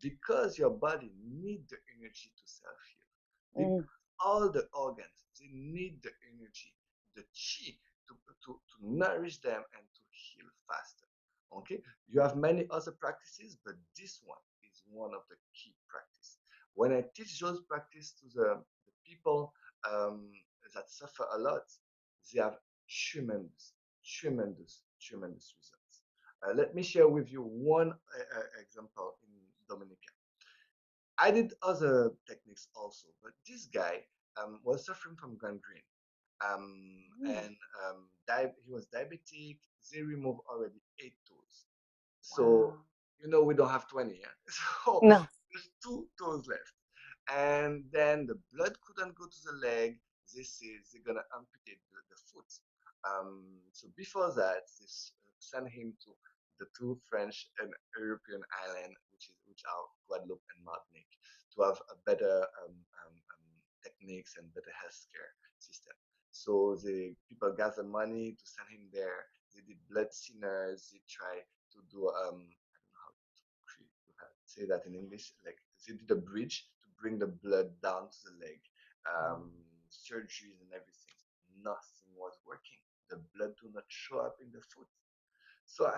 because your body needs the energy to self-heal. Mm. Because all the organs, they need the energy, the chi to nourish them and to heal faster. Okay, you have many other practices, but this one is one of the key practice. When I teach those practice to the people um, that suffer a lot, they have tremendous, tremendous results. Let me share with you one example in Dominica. I did other techniques also, but this guy was suffering from gangrene. Mm. And he was diabetic. They removed already 8 toes. So, Wow. we don't have 20, yeah? So, No. there's 2 toes left. And then the blood couldn't go to the leg. They say they're going to amputate the foot. So, before that, they sent him to the 2 French and European islands, which are Guadeloupe and Martinique, to have a better techniques and better healthcare system. So the people gather money to send him there. They did blood thinners. They try to do I don't know how say that in English. Like they did a bridge to bring the blood down to the leg. Surgeries and everything. Nothing was working. The blood do not show up in the foot. So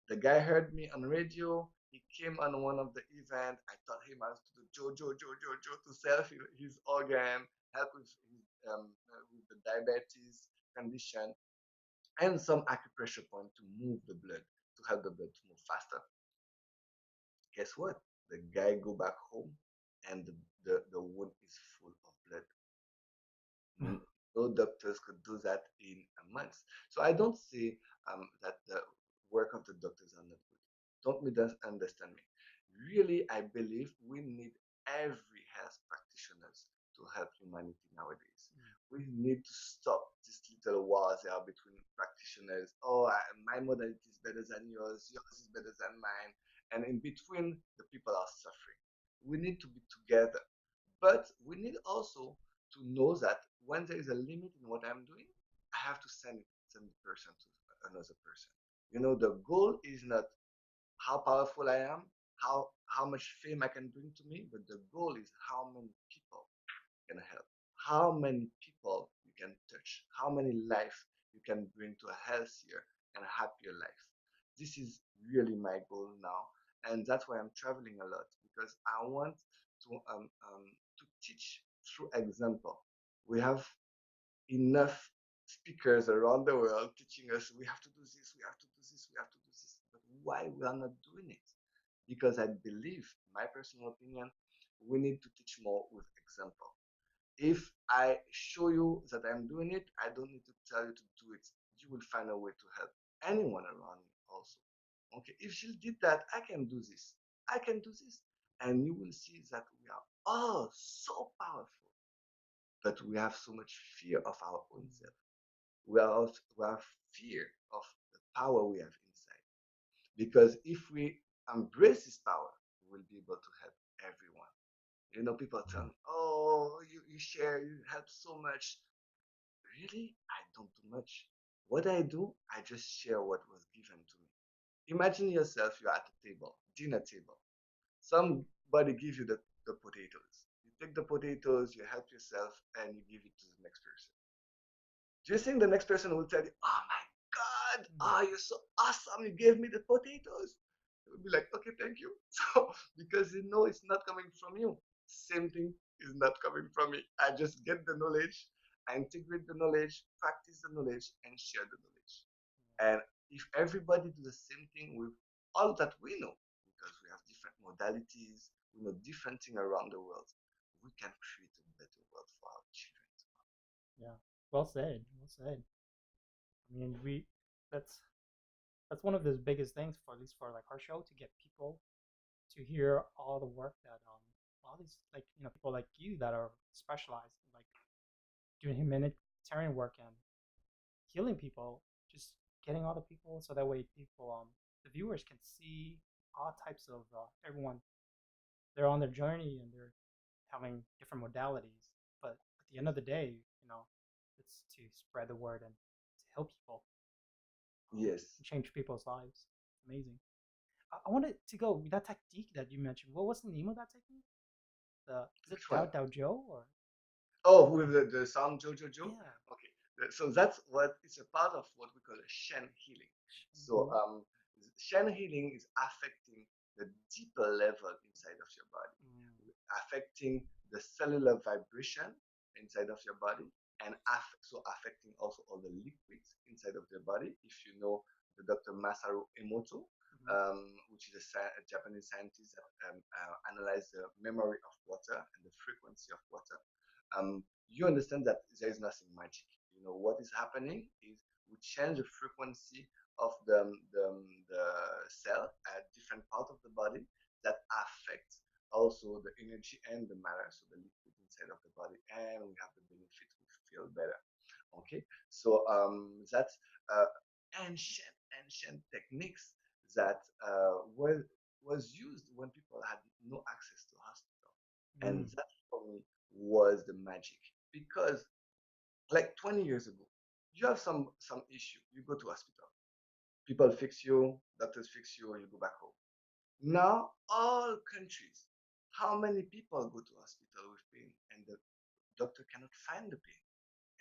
the guy heard me on radio. He came on one of the event. I taught him how to do Joe to sell his organ, help with the diabetes condition, and some acupressure point to move the blood, to help the blood to move faster. Guess what? The guy go back home, and the wound is full of blood. No doctors could do that in a month. So I don't say that the work of the doctors are not good. Don't misunderstand me. Really, I believe we need every health practitioners to help humanity nowadays. We need to stop this little wars there between practitioners. Oh, my modality is better than yours. Yours is better than mine. And in between, the people are suffering. We need to be together. But we need also to know that when there is a limit in what I'm doing, I have to send the person to another person. The goal is not how powerful I am, how much fame I can bring to me, but the goal is how many people can help, how many people you can touch, how many lives you can bring to a healthier and happier life. This is really my goal now, and that's why I'm traveling a lot because I want to teach through example. We have enough speakers around the world teaching us we have to do this, we have to do this, we have to do this. But why we are not doing it? Because I believe, my personal opinion, we need to teach more with example. If I show you that I'm doing it, I don't need to tell you to do it. You will find a way to help anyone around you also. Okay, if she did that, I can do this. I can do this. And you will see that we are all so powerful, but we have so much fear of our own self. We have fear of the power we have inside. Because if we embrace this power, we will be able to help everyone. People tell me, oh, you share, you help so much. Really? I don't do much. What I do, I just share what was given to me. Imagine yourself, you're at a table, dinner table. Somebody gives you the potatoes. You take the potatoes, you help yourself, and you give it to the next person. Do you think the next person will tell you, oh my God, oh, you're so awesome, you gave me the potatoes? It would be like, okay, thank you. So, because you know it's not coming from you. Same thing is not coming from me. I just get the knowledge, I integrate the knowledge, practice the knowledge, and share the knowledge. And if everybody do the same thing with all that we know, because we have different modalities, we know different things around the world, we can create a better world for our children. Yeah, well said. Well said. I mean, that's one of the biggest things for at least for like our show to get people to hear all the work that all these like people like you that are specialized in like doing humanitarian work and healing people, just getting all the people so that way people the viewers can see all types of everyone. They're on their journey and they're having different modalities, but at the end of the day, it's to spread the word and to help people, Yes. change people's lives. Amazing. I wanted to go with that technique that you mentioned. What was the name of that technique? Is it Which one? Dao Joe or? Oh, with the sound Jojo Joe? Yeah. Okay. So that's what it's a part of what we call a Shen healing. So Shen healing is affecting the deeper level inside of your body, affecting the cellular vibration inside of your body, and so affecting also all the liquids inside of your body. If you know the Dr. Masaru Emoto, which is a Japanese scientist that analyzes the memory of water and the frequency of water, you understand that there is nothing magic. You know what is happening is we change the frequency of the cell at different part of the body that affects also the energy and the matter, so the liquid inside of the body, and we have the benefit. We feel better. Okay, so that's ancient techniques that was used when people had no access to hospital, and that for me was the magic, because like 20 years ago, you have some issue, you go to hospital, people fix you, doctors fix you, and you go back home. Now all countries, how many people go to hospital with pain and the doctor cannot find the pain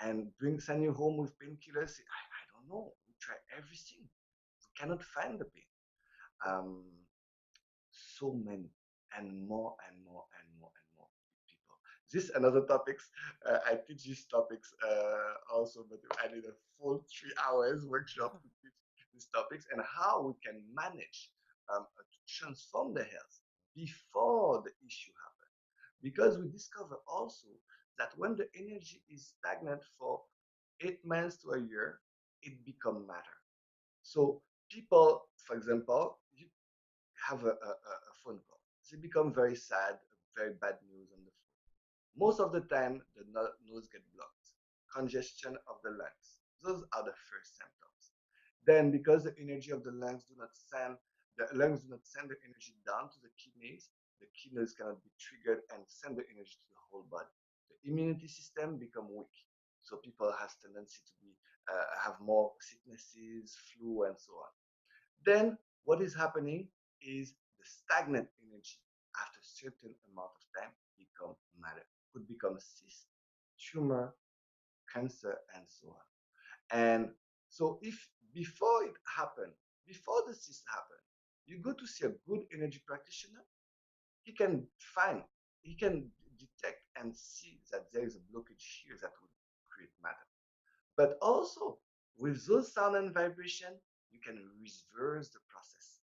and send you home with painkillers? I don't know, we try everything, we cannot find the pain. So many, and more and more and more and more people. This another topics. I teach these topics also, but I need a full 3 hours workshop to teach these topics and how we can manage to transform the health before the issue happens. Because we discover also that when the energy is stagnant for 8 months to a year, it becomes matter. So people, for example, you have a phone call. They become very sad, very bad news on the phone. Most of the time, the nose get blocked, congestion of the lungs. Those are the first symptoms. Then, because the energy of the lungs do not send the lungs do not send the energy down to the kidneys cannot be triggered and send the energy to the whole body. The immunity system become weak, so people have tendency to be have more sicknesses, flu, and so on. Then what is happening is the stagnant energy after a certain amount of time become matter, could become cyst, tumor, cancer, and so on. And so if before it happened, before the cyst happened, you go to see a good energy practitioner, he can find, he can detect and see that there is a blockage here that will create matter. But also with those sound and vibration, you can reverse the process.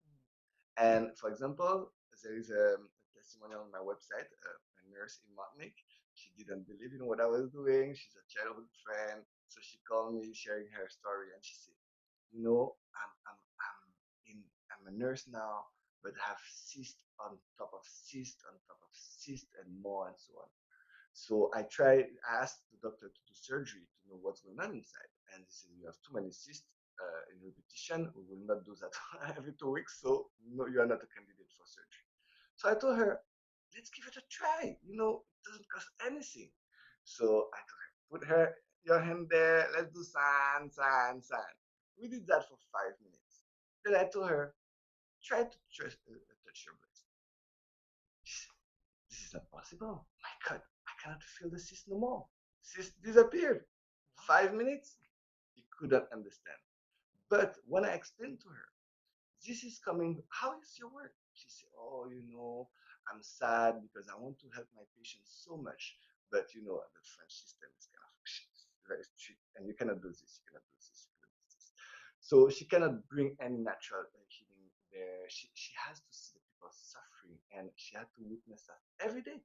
And for example, there is a testimonial on my website, a nurse in Martinique. She didn't believe in what I was doing. She's a childhood friend. So she called me sharing her story and she said, you know, I'm a nurse now, but have cyst on top of cyst on top of cyst and more and so on. So I asked the doctor to do surgery to know what's going on inside. And he said, you have too many cysts in repetition. We will not do that every 2 weeks. So no, you are not a candidate for surgery. So I told her, let's give it a try. You know, it doesn't cost anything. So I told her, put your hand there. Let's do sand, sand, sand. We did that for 5 minutes. Then I told her, try to touch your breast. She said, this is not possible. My God, I cannot feel the cyst no more. Cyst disappeared. 5 minutes, he couldn't understand. But when I explained to her, this is coming, how is your work? She said, oh, you know, I'm sad because I want to help my patients so much. But you know, the French system is kind of very strict, and you cannot do this, you cannot do this, you cannot do this. So she cannot bring any natural healing there. She has to see the people suffering, and she had to witness that every day.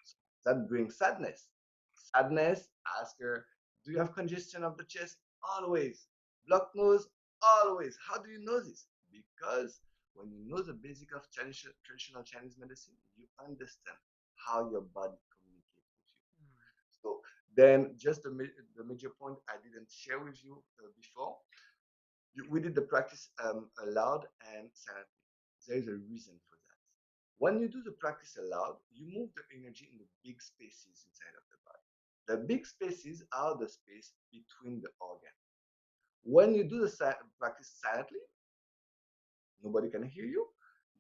So that brings sadness. Sadness, ask her, do you have congestion of the chest? Always. Blocked nose? Always. How do you know this? Because when you know the basic of traditional Chinese medicine, you understand how your body communicates with you. So then just the major point I didn't share with you before, we did the practice aloud and silently. There is a reason for that. When you do the practice aloud, you move the energy in the big spaces inside of the body. The big spaces are the space between the organs. When you do the practice silently, nobody can hear you.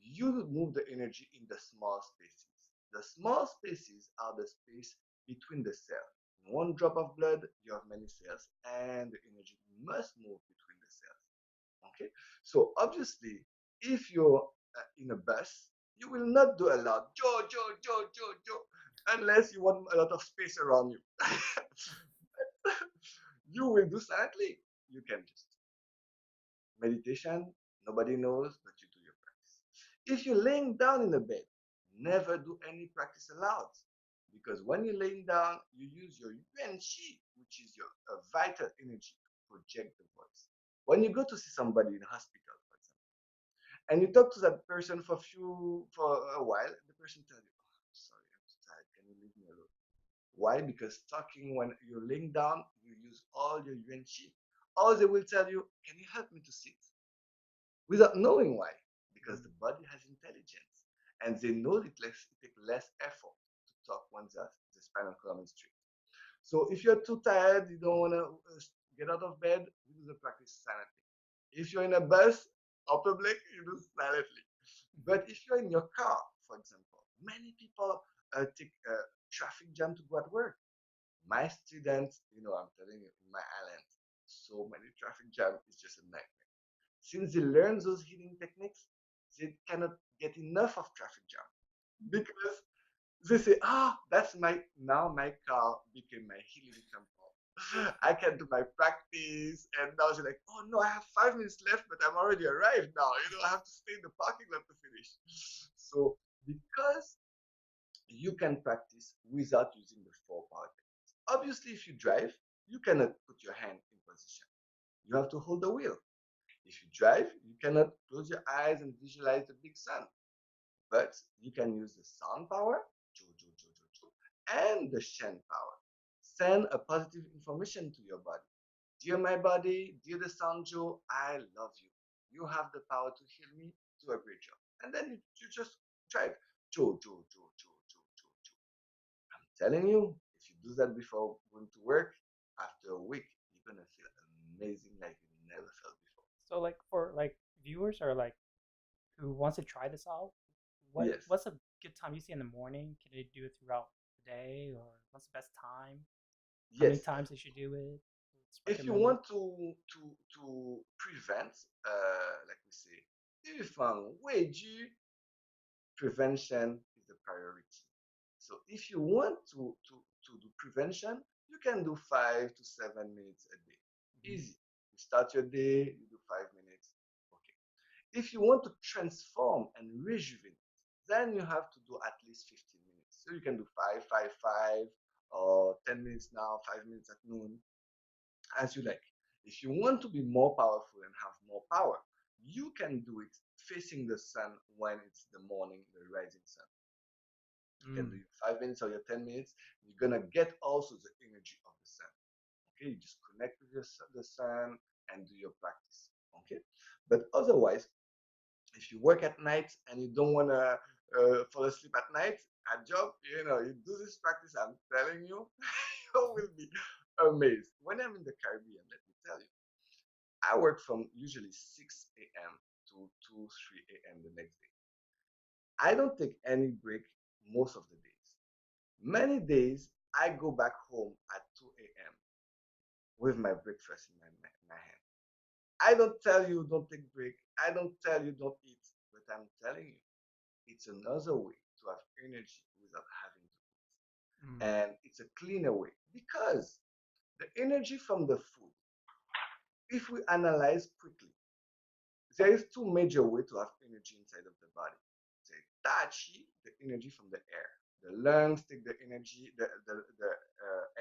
you move the energy in the small spaces. The small spaces are the space between the cells. In one drop of blood, you have many cells, and the energy must move between the cells. Okay, so obviously, if you're in a bus, you will not do a lot, Joe, Joe, Joe, Joe, Joe, unless you want a lot of space around you. You will do silently. You can just meditation, nobody knows, but you do your practice. If you're laying down in the bed, never do any practice aloud. Because when you're laying down, you use your yuan qi, which is your vital energy, to project the voice. When you go to see somebody in a hospital, for example, and you talk to that person for a while, the person tells you, "Oh, I'm sorry, I'm too tired. Can you leave me alone?" Why? Because talking when you're laying down, you use all your yuan qi. Or they will tell you, "Can you help me to sit?" Without knowing why. Because the body has intelligence. And they know it takes less effort to talk when the spinal column is straight. So if you're too tired, you don't want to get out of bed, you do the practice silently. If you're in a bus or public, you do silently. But if you're in your car, for example, many people take traffic jam to go at work. My students, I'm telling you, in my island, so many traffic jam is just a nightmare. Since they learn those healing techniques, they cannot get enough of traffic jam because they say, that's my car became my healing temple. I can do my practice. And now they're like, oh no, I have 5 minutes left, but I'm already arrived now. I have to stay in the parking lot to finish. So because you can practice without using the 4 power techniques. Obviously, if you drive, you cannot put your hand in position. You have to hold the wheel. If you drive, you cannot close your eyes and visualize the big sun. But you can use the sound power, and the Shen power. Send a positive information to your body. Dear my body, dear the sound Joe, I love you. You have the power to heal me. Do a great job. And then you just drive. Joe, Joe, Joe, Joe, Joe, Joe, Joe. I'm telling you, if you do that before going to work, after a week, you're gonna feel amazing like you never felt before. So like for like viewers or like who wants to try this out, Yes. what's a good time? You see in the morning? Can they do it throughout the day, or what's the best time? How many Yes. times they should do it? If you want to prevent, like we say, 预防畏惧 prevention is the priority. So if you want to do prevention, you can do 5 to 7 minutes a day. Easy. You start your day, you do 5 minutes. Okay. If you want to transform and rejuvenate, then you have to do at least 15 minutes. So you can do 5, 5, 5, or 10 minutes now, 5 minutes at noon, as you like. If you want to be more powerful and have more power, you can do it facing the sun when it's the morning, the rising sun. You can do your 5 minutes or your 10 minutes. You're gonna get also the energy of the sun. Okay, you just connect with the sun and do your practice. Okay, but otherwise, if you work at night and you don't wanna fall asleep at night at job, you do this practice. I'm telling you, you will be amazed. When I'm in the Caribbean, let me tell you, I work from usually 6 a.m. to 2, 3 a.m. the next day. I don't take any break most of the days. Many days, I go back home at 2 a.m. with my breakfast in my hand. I don't tell you don't take break. I don't tell you don't eat, but I'm telling you, it's another way to have energy without having to eat. And it's a cleaner way because the energy from the food, if we analyze quickly, there is two major ways to have energy inside of the body. There's Tai Chi, the energy from the air. The lungs take the energy, the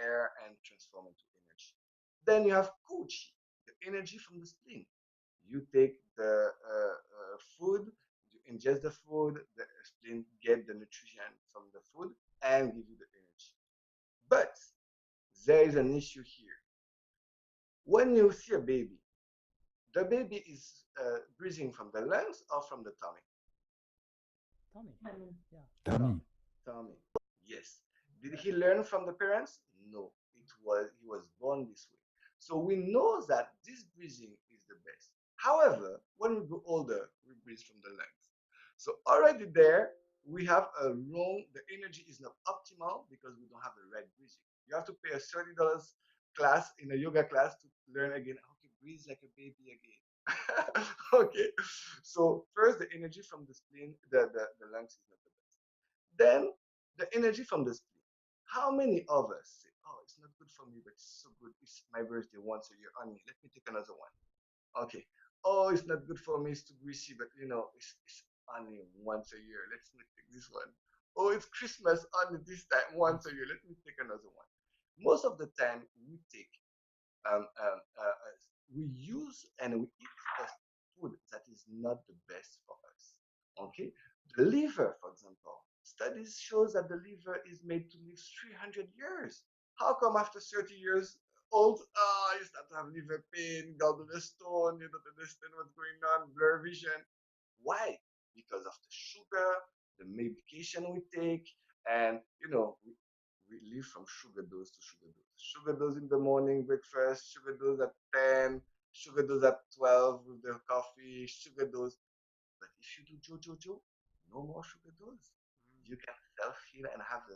air, and transform into energy. Then you have Qi, the energy from the spleen. You take the food, you ingest the food, the spleen get the nutrition from the food and give you the energy. But there is an issue here. When you see a baby, the baby is breathing from the lungs or from the tummy? Tummy. Yeah. Tummy. Tummy. Yes. Did he learn from the parents? No. He was born this way. So we know that this breathing is the best. However, when we grow older, we breathe from the lungs. So already there, we have a wrong, the energy is not optimal because we don't have the right breathing. You have to pay a $30 class in a yoga class to learn again how to breathe like a baby again. Okay. So first the energy from the spleen, the lungs is not the best. Then the energy from the spleen. How many of us say, oh, it's not good for me, but it's so good. It's my birthday once a year on me. Let me take another one. Okay. Oh, it's not good for me. It's too greasy, but it's only once a year. Let's not take this one. Oh, it's Christmas only this time once a year. Let me take another one. Most of the time, we take um, um, uh, uh, we use and we eat a food that is not the best for us. Okay, the liver, for example, studies shows that the liver is made to live 300 years. How come after 30 years old, you start to have liver pain, gallbladder stone, you don't understand what's going on, blur vision? Why? Because of the sugar, the medication we take, and we live from sugar dose to sugar dose. Sugar dose in the morning breakfast, sugar dose at 10, sugar dose at 12 with the coffee, sugar dose. But if you do Jojo, no more sugar dose. You can self-heal and have the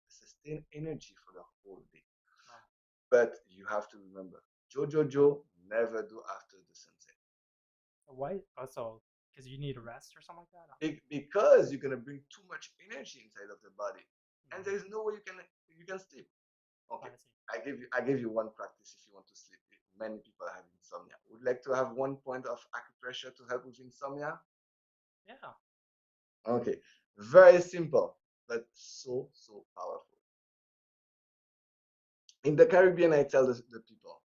sustained energy for the whole day. Wow. But you have to remember, Jojo, never do after the sunset. Why? Also, because you need a rest or something like that. Because you're gonna bring too much energy inside of the body, and Mm. there is no way you can sleep. Okay, I see. I give you one practice if you want to sleep. Many people have insomnia. Would like to have one point of acupressure to help with insomnia? Yeah. Okay, very simple, but so powerful. In the Caribbean, I tell the people,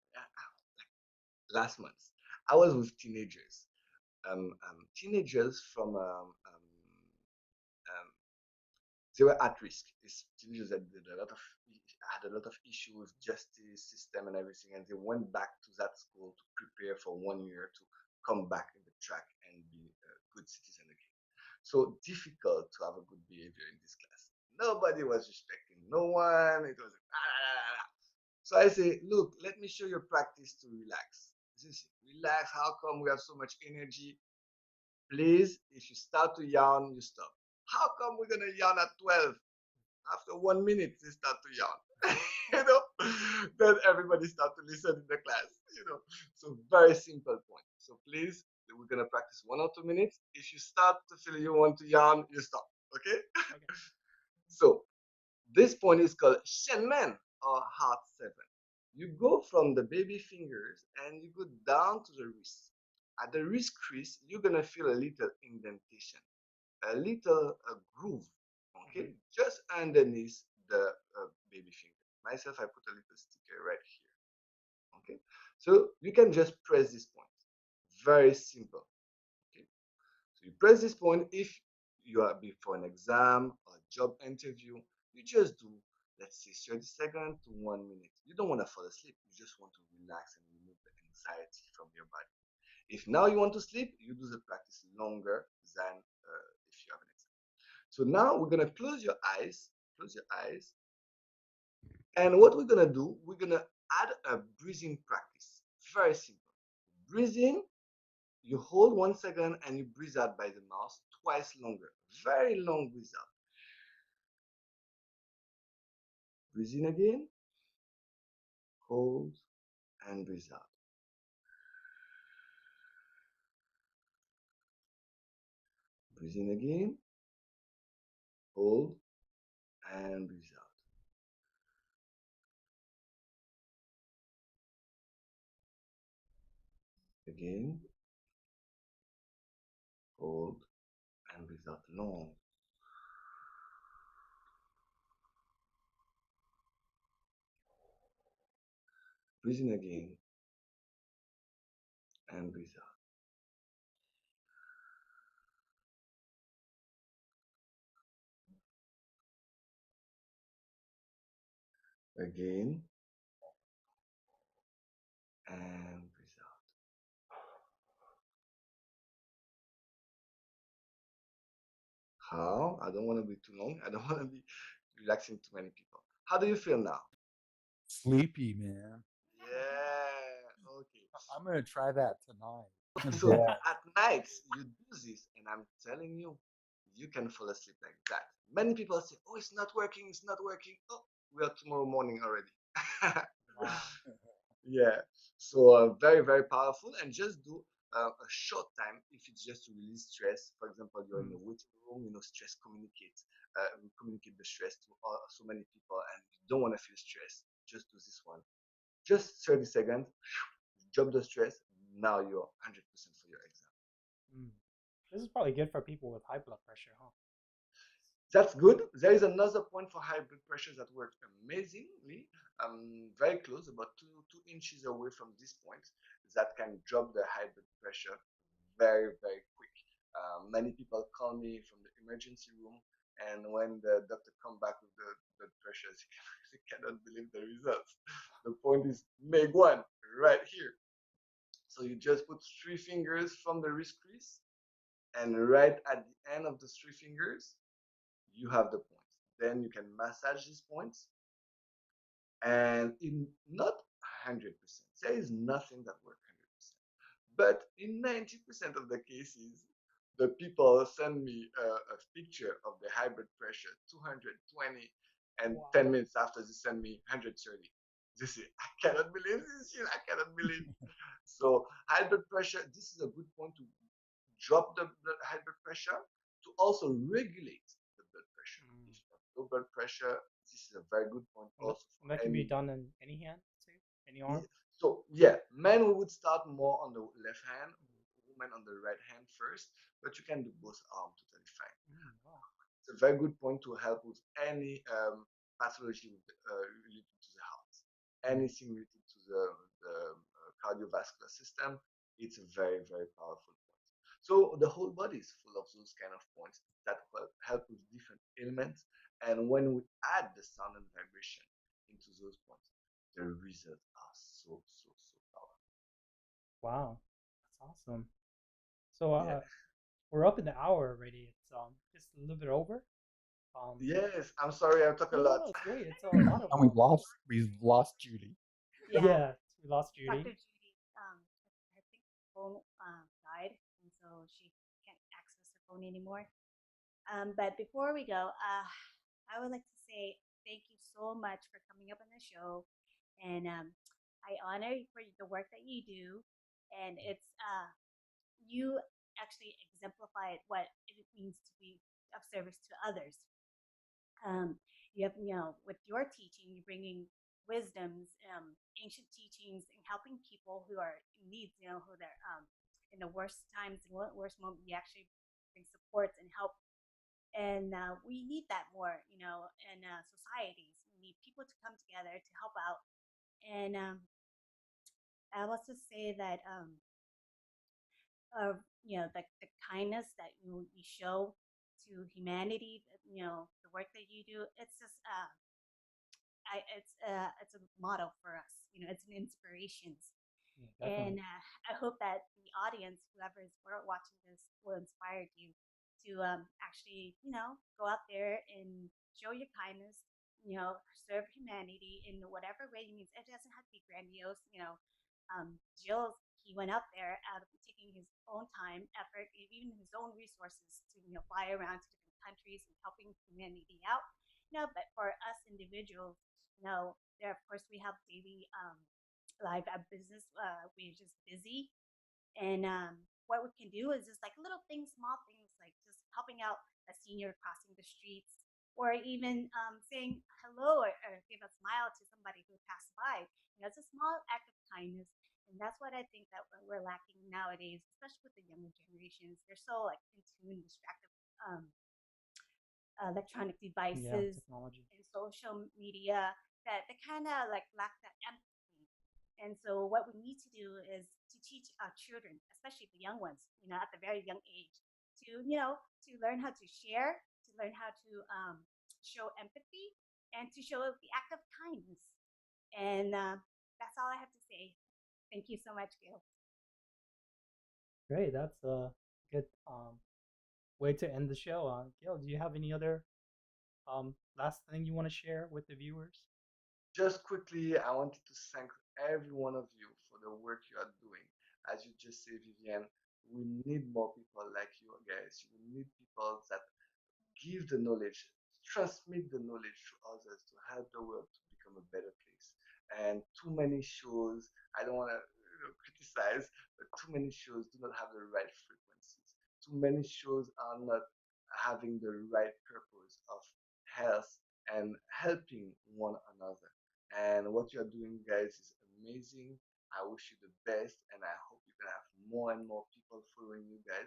last month, I was with teenagers. Teenagers from um, they were at risk. It's teenagers that did a lot of had a lot of issues with justice system and everything, and they went back to that school to prepare for 1 year to come back in the track and be a good citizen again. So difficult to have a good behavior in this class. Nobody was respecting no one. It was so I say, look, let me show you a practice to relax. Relax. How come we have so much energy? Please, if you start to yawn, you stop. How come we're gonna yawn at 12? After 1 minute, they start to yawn. you know, then everybody start to listen in the class. So very simple point. So please, we're gonna practice 1 or 2 minutes. If you start to feel you want to yawn, you stop. Okay. Okay. So this point is called Shen or Heart 7. You go from the baby fingers and you go down to the wrist. At the wrist crease, you're gonna feel a little indentation, a little groove, okay, just underneath the baby finger. Myself, I put a little sticker right here, okay. So you can just press this point. Very simple, okay. So you press this point if you are before an exam or a job interview. You just do, let's say, 30 seconds to 1 minute. You don't want to fall asleep. You just want to relax and remove the anxiety from your body. If now you want to sleep, you do the practice longer than if you have an exam. So now we're gonna close your eyes, and what we're gonna do, we're gonna add a breathing practice. Very simple. Breathing, you hold 1 second and you breathe out by the mouth twice longer. Very long breathe out. Breathe in again, hold, and breathe out. Breathe in again, hold, and breathe out. Again, hold, and breathe out long. Breathe in again, and breathe out. Again, and breathe out. How? I don't want to be too long. I don't want to be relaxing too many people. How do you feel now? Sleepy, man. Yeah. Okay. I'm gonna try that tonight. So Yeah. at night you do this, and I'm telling you, you can fall asleep like that. Many people say, "Oh, it's not working, it's not working." Oh, we are tomorrow morning already. Wow. Yeah, so very, very powerful. And just do a short time if it's just to release stress. For example, you're in a waiting room, stress communicates. We communicate the stress to so many people, and you don't want to feel stress. Just do this one. Just 30 seconds, drop the stress. Now you're 100% for your exam. This is probably good for people with high blood pressure, huh? That's good. There is another point for high blood pressure that works amazingly. Very close, about 2 inches away from this point, that can drop the high blood pressure very, very quick. Many people call me from the emergency room, and when the doctor come back with the blood pressure, they cannot believe the results. The point is, make one right here. So you just put 3 fingers from the wrist crease, and right at the end of the 3 fingers, you have the points. Then you can massage these points, and in not 100%, there is nothing that works 100%, but in 90% of the cases, the people send me a picture of the high blood pressure 220, and Wow. 10 minutes after they send me 130. They say, "I cannot believe this shit, I cannot believe." So high blood pressure, this is a good point to drop the high blood pressure, to also regulate the blood pressure. If you have low blood pressure, this is a very good point also for that can be any. done in any hand too, any arm. So yeah, men we would start more on the left hand, women on the right hand first, but you can do both arms totally fine. Wow. It's a very good point to help with any pathology related to the heart, anything related to the cardiovascular system. It's a very, very powerful point. So the whole body is full of those kind of points that help with different ailments. And when we add the sound and vibration into those points, the results are so, so, so powerful. Wow, that's awesome. So Yeah. we're up in the hour already. It's just a little bit over. Yes, I'm sorry I talk a No, lot. no, it's great. It's a lot of And we've lost Judy. yeah. We lost Judy. Dr. Judy, I think her phone died, and so she can't access her phone anymore. But before we go, I would like to say thank you so much for coming up on the show, and I honor you for the work that you do, and it's you actually exemplified what it means to be of service to others. You have, with your teaching, you're bringing wisdoms, ancient teachings, and helping people who are in need, who they're in the worst times and worst moment. You actually bring supports and help, and we need that more, in societies. We need people to come together to help out, and I will also say that the kindness that you show to humanity, the work that you do, it's just it's a model for us. It's an inspiration, Yeah, and I hope that the audience, whoever is watching this, will inspire you to actually, go out there and show your kindness. Serve humanity in whatever way it means. It doesn't have to be grandiose. Jill, he went out there out of taking his own time, effort, even his own resources to fly around to different countries and helping humanity out. But for us individuals, there of course we have daily life at business. We're just busy, and what we can do is just like little things, small things, like just helping out a senior crossing the streets, or even saying hello, or give a smile to somebody who passed by. It's a small act of kindness, and that's what I think that we're lacking nowadays, especially with the younger generations. They're so like in tune, distracted, electronic yeah, devices technology. and social media, that they kind of like lack that empathy. And so what we need to do is to teach our children, especially the young ones, at the very young age, to learn how to share, to learn how to show empathy, and to show the act of kindness. And that's all I have to say. Thank you so much, Gil. Great. That's a good way to end the show. Gil, do you have any other last thing you want to share with the viewers? Just quickly, I wanted to thank every one of you for the work you are doing. As you just said, Vivian, we need more people like you guys. We need people that give the knowledge, transmit the knowledge to others to help the world to become a better place. And too many shows, I don't want to criticize, but too many shows do not have the right frequencies. Too many shows are not having the right purpose of health and helping one another. And what you are doing, guys, is amazing. I wish you the best, and I hope you can have more and more people following you guys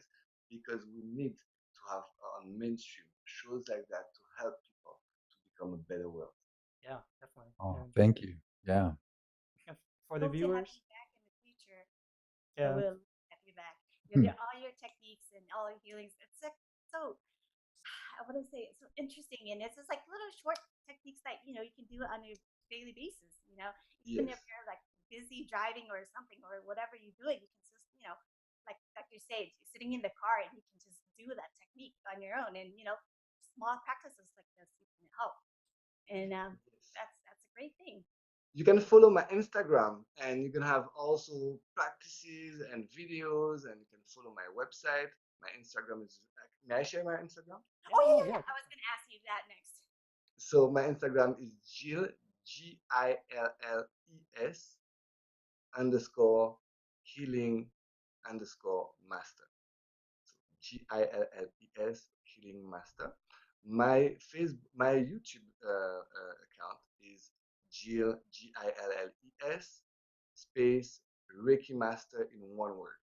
because we need to have on mainstream shows like that to help people to become a better world. Yeah, definitely. Oh, And, thank you. Yeah. and for the Hope to have viewers, you back in the future. I yeah, will have you back. Hmm. All your techniques and all your healings. It's like so. I want to say it's so interesting, and it's just like little short techniques that you can do on a daily basis. Even if Yes. you're like busy driving or something or whatever you're doing, you can just like you say, sitting in the car and you can just do that technique on your own, and small practices like this you can help, and Yes. that's a great thing. You can follow my Instagram and you can have also practices and videos and you can follow my website. My Instagram is, may I share my Instagram? Oh yeah, yeah, yeah, I was gonna ask you that next. So my Instagram is Gilles, Gilles underscore healing underscore master. So Gilles healing master. My Facebook, my YouTube account is Gilles space Reiki master in one word.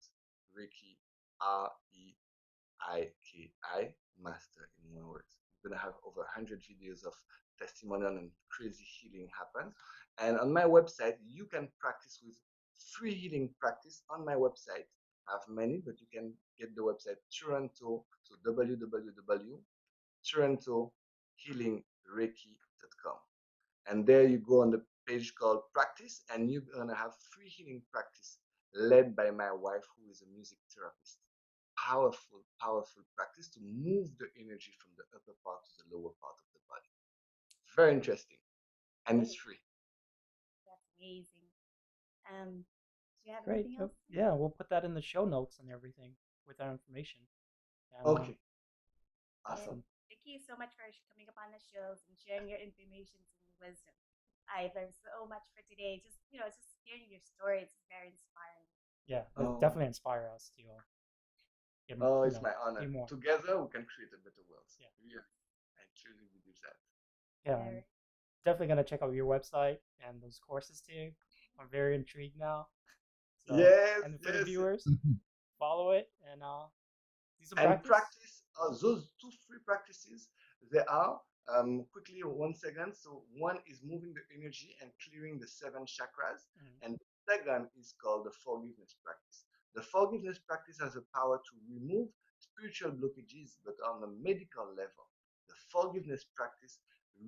Reiki REIKI master in one word. We're gonna have over 100 videos of testimonial and crazy healing happen. And on my website, you can practice with free healing practice on my website. I have many, but you can get the website Toronto, so www.torontohealingreiki.com. And there you go on the page called practice, and you're gonna have free healing practice led by my wife, who is a music therapist. Powerful, powerful practice to move the energy from the upper part to the lower part of the body. Very interesting, and it's Great, free. that's amazing. Do you have great. anything else? Yeah, we'll put that in the show notes and everything with our information. And Okay, And awesome. awesome. thank you so much for coming up on the shows and sharing your information and your wisdom. I learned so much for today. Just hearing your story, it's very inspiring. Yeah, it Oh, definitely inspire us to get, oh, it's my do honor. more. Together, we can create a better world. Yeah, Really, I truly believe that. yeah. I'm Very, definitely gonna check out your website and those courses too. I'm very intrigued now. So, Yes, and for the yes. viewers, follow it and do some And practice. practice those two free practices. They are quickly 1 second. So one is moving the energy and clearing the seven chakras, Mhm. and the second is called the forgiveness practice. The forgiveness practice has the power to remove spiritual blockages, but on a medical level, the forgiveness practice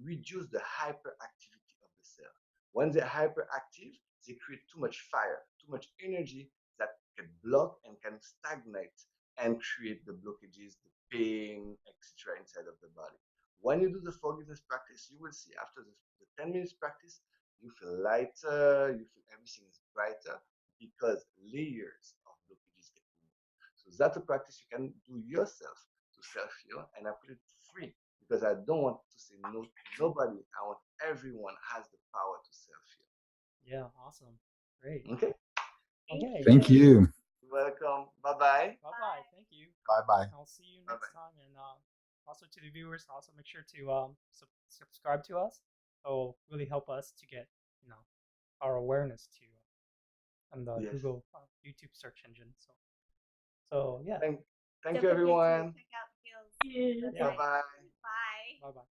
reduce the hyperactivity of the cell. When they're hyperactive, they create too much fire, too much energy that can block and can stagnate and create the blockages, the pain, etc. inside of the body. When you do the forgiveness practice, you will see after the 10 minutes practice, you feel lighter, you feel everything is brighter because layers of blockages get removed. So that's a practice you can do yourself to self-heal, and I put it free because I don't want to say no to nobody. I want everyone has the power to self-heal. Yeah, awesome. Great. Okay? thank Okay. Thank you. you. Welcome. Bye-bye. Bye bye. Bye. Thank you. Bye bye. I'll see you next Bye-bye. time. And also to the viewers, also make sure to subscribe to us. It will really help us to get our awareness to on the Yes. Google YouTube search engine. So yeah. Thank Don't you, forget to everyone. check out Gil's Yeah. Bye website. bye. Bye. Bye bye.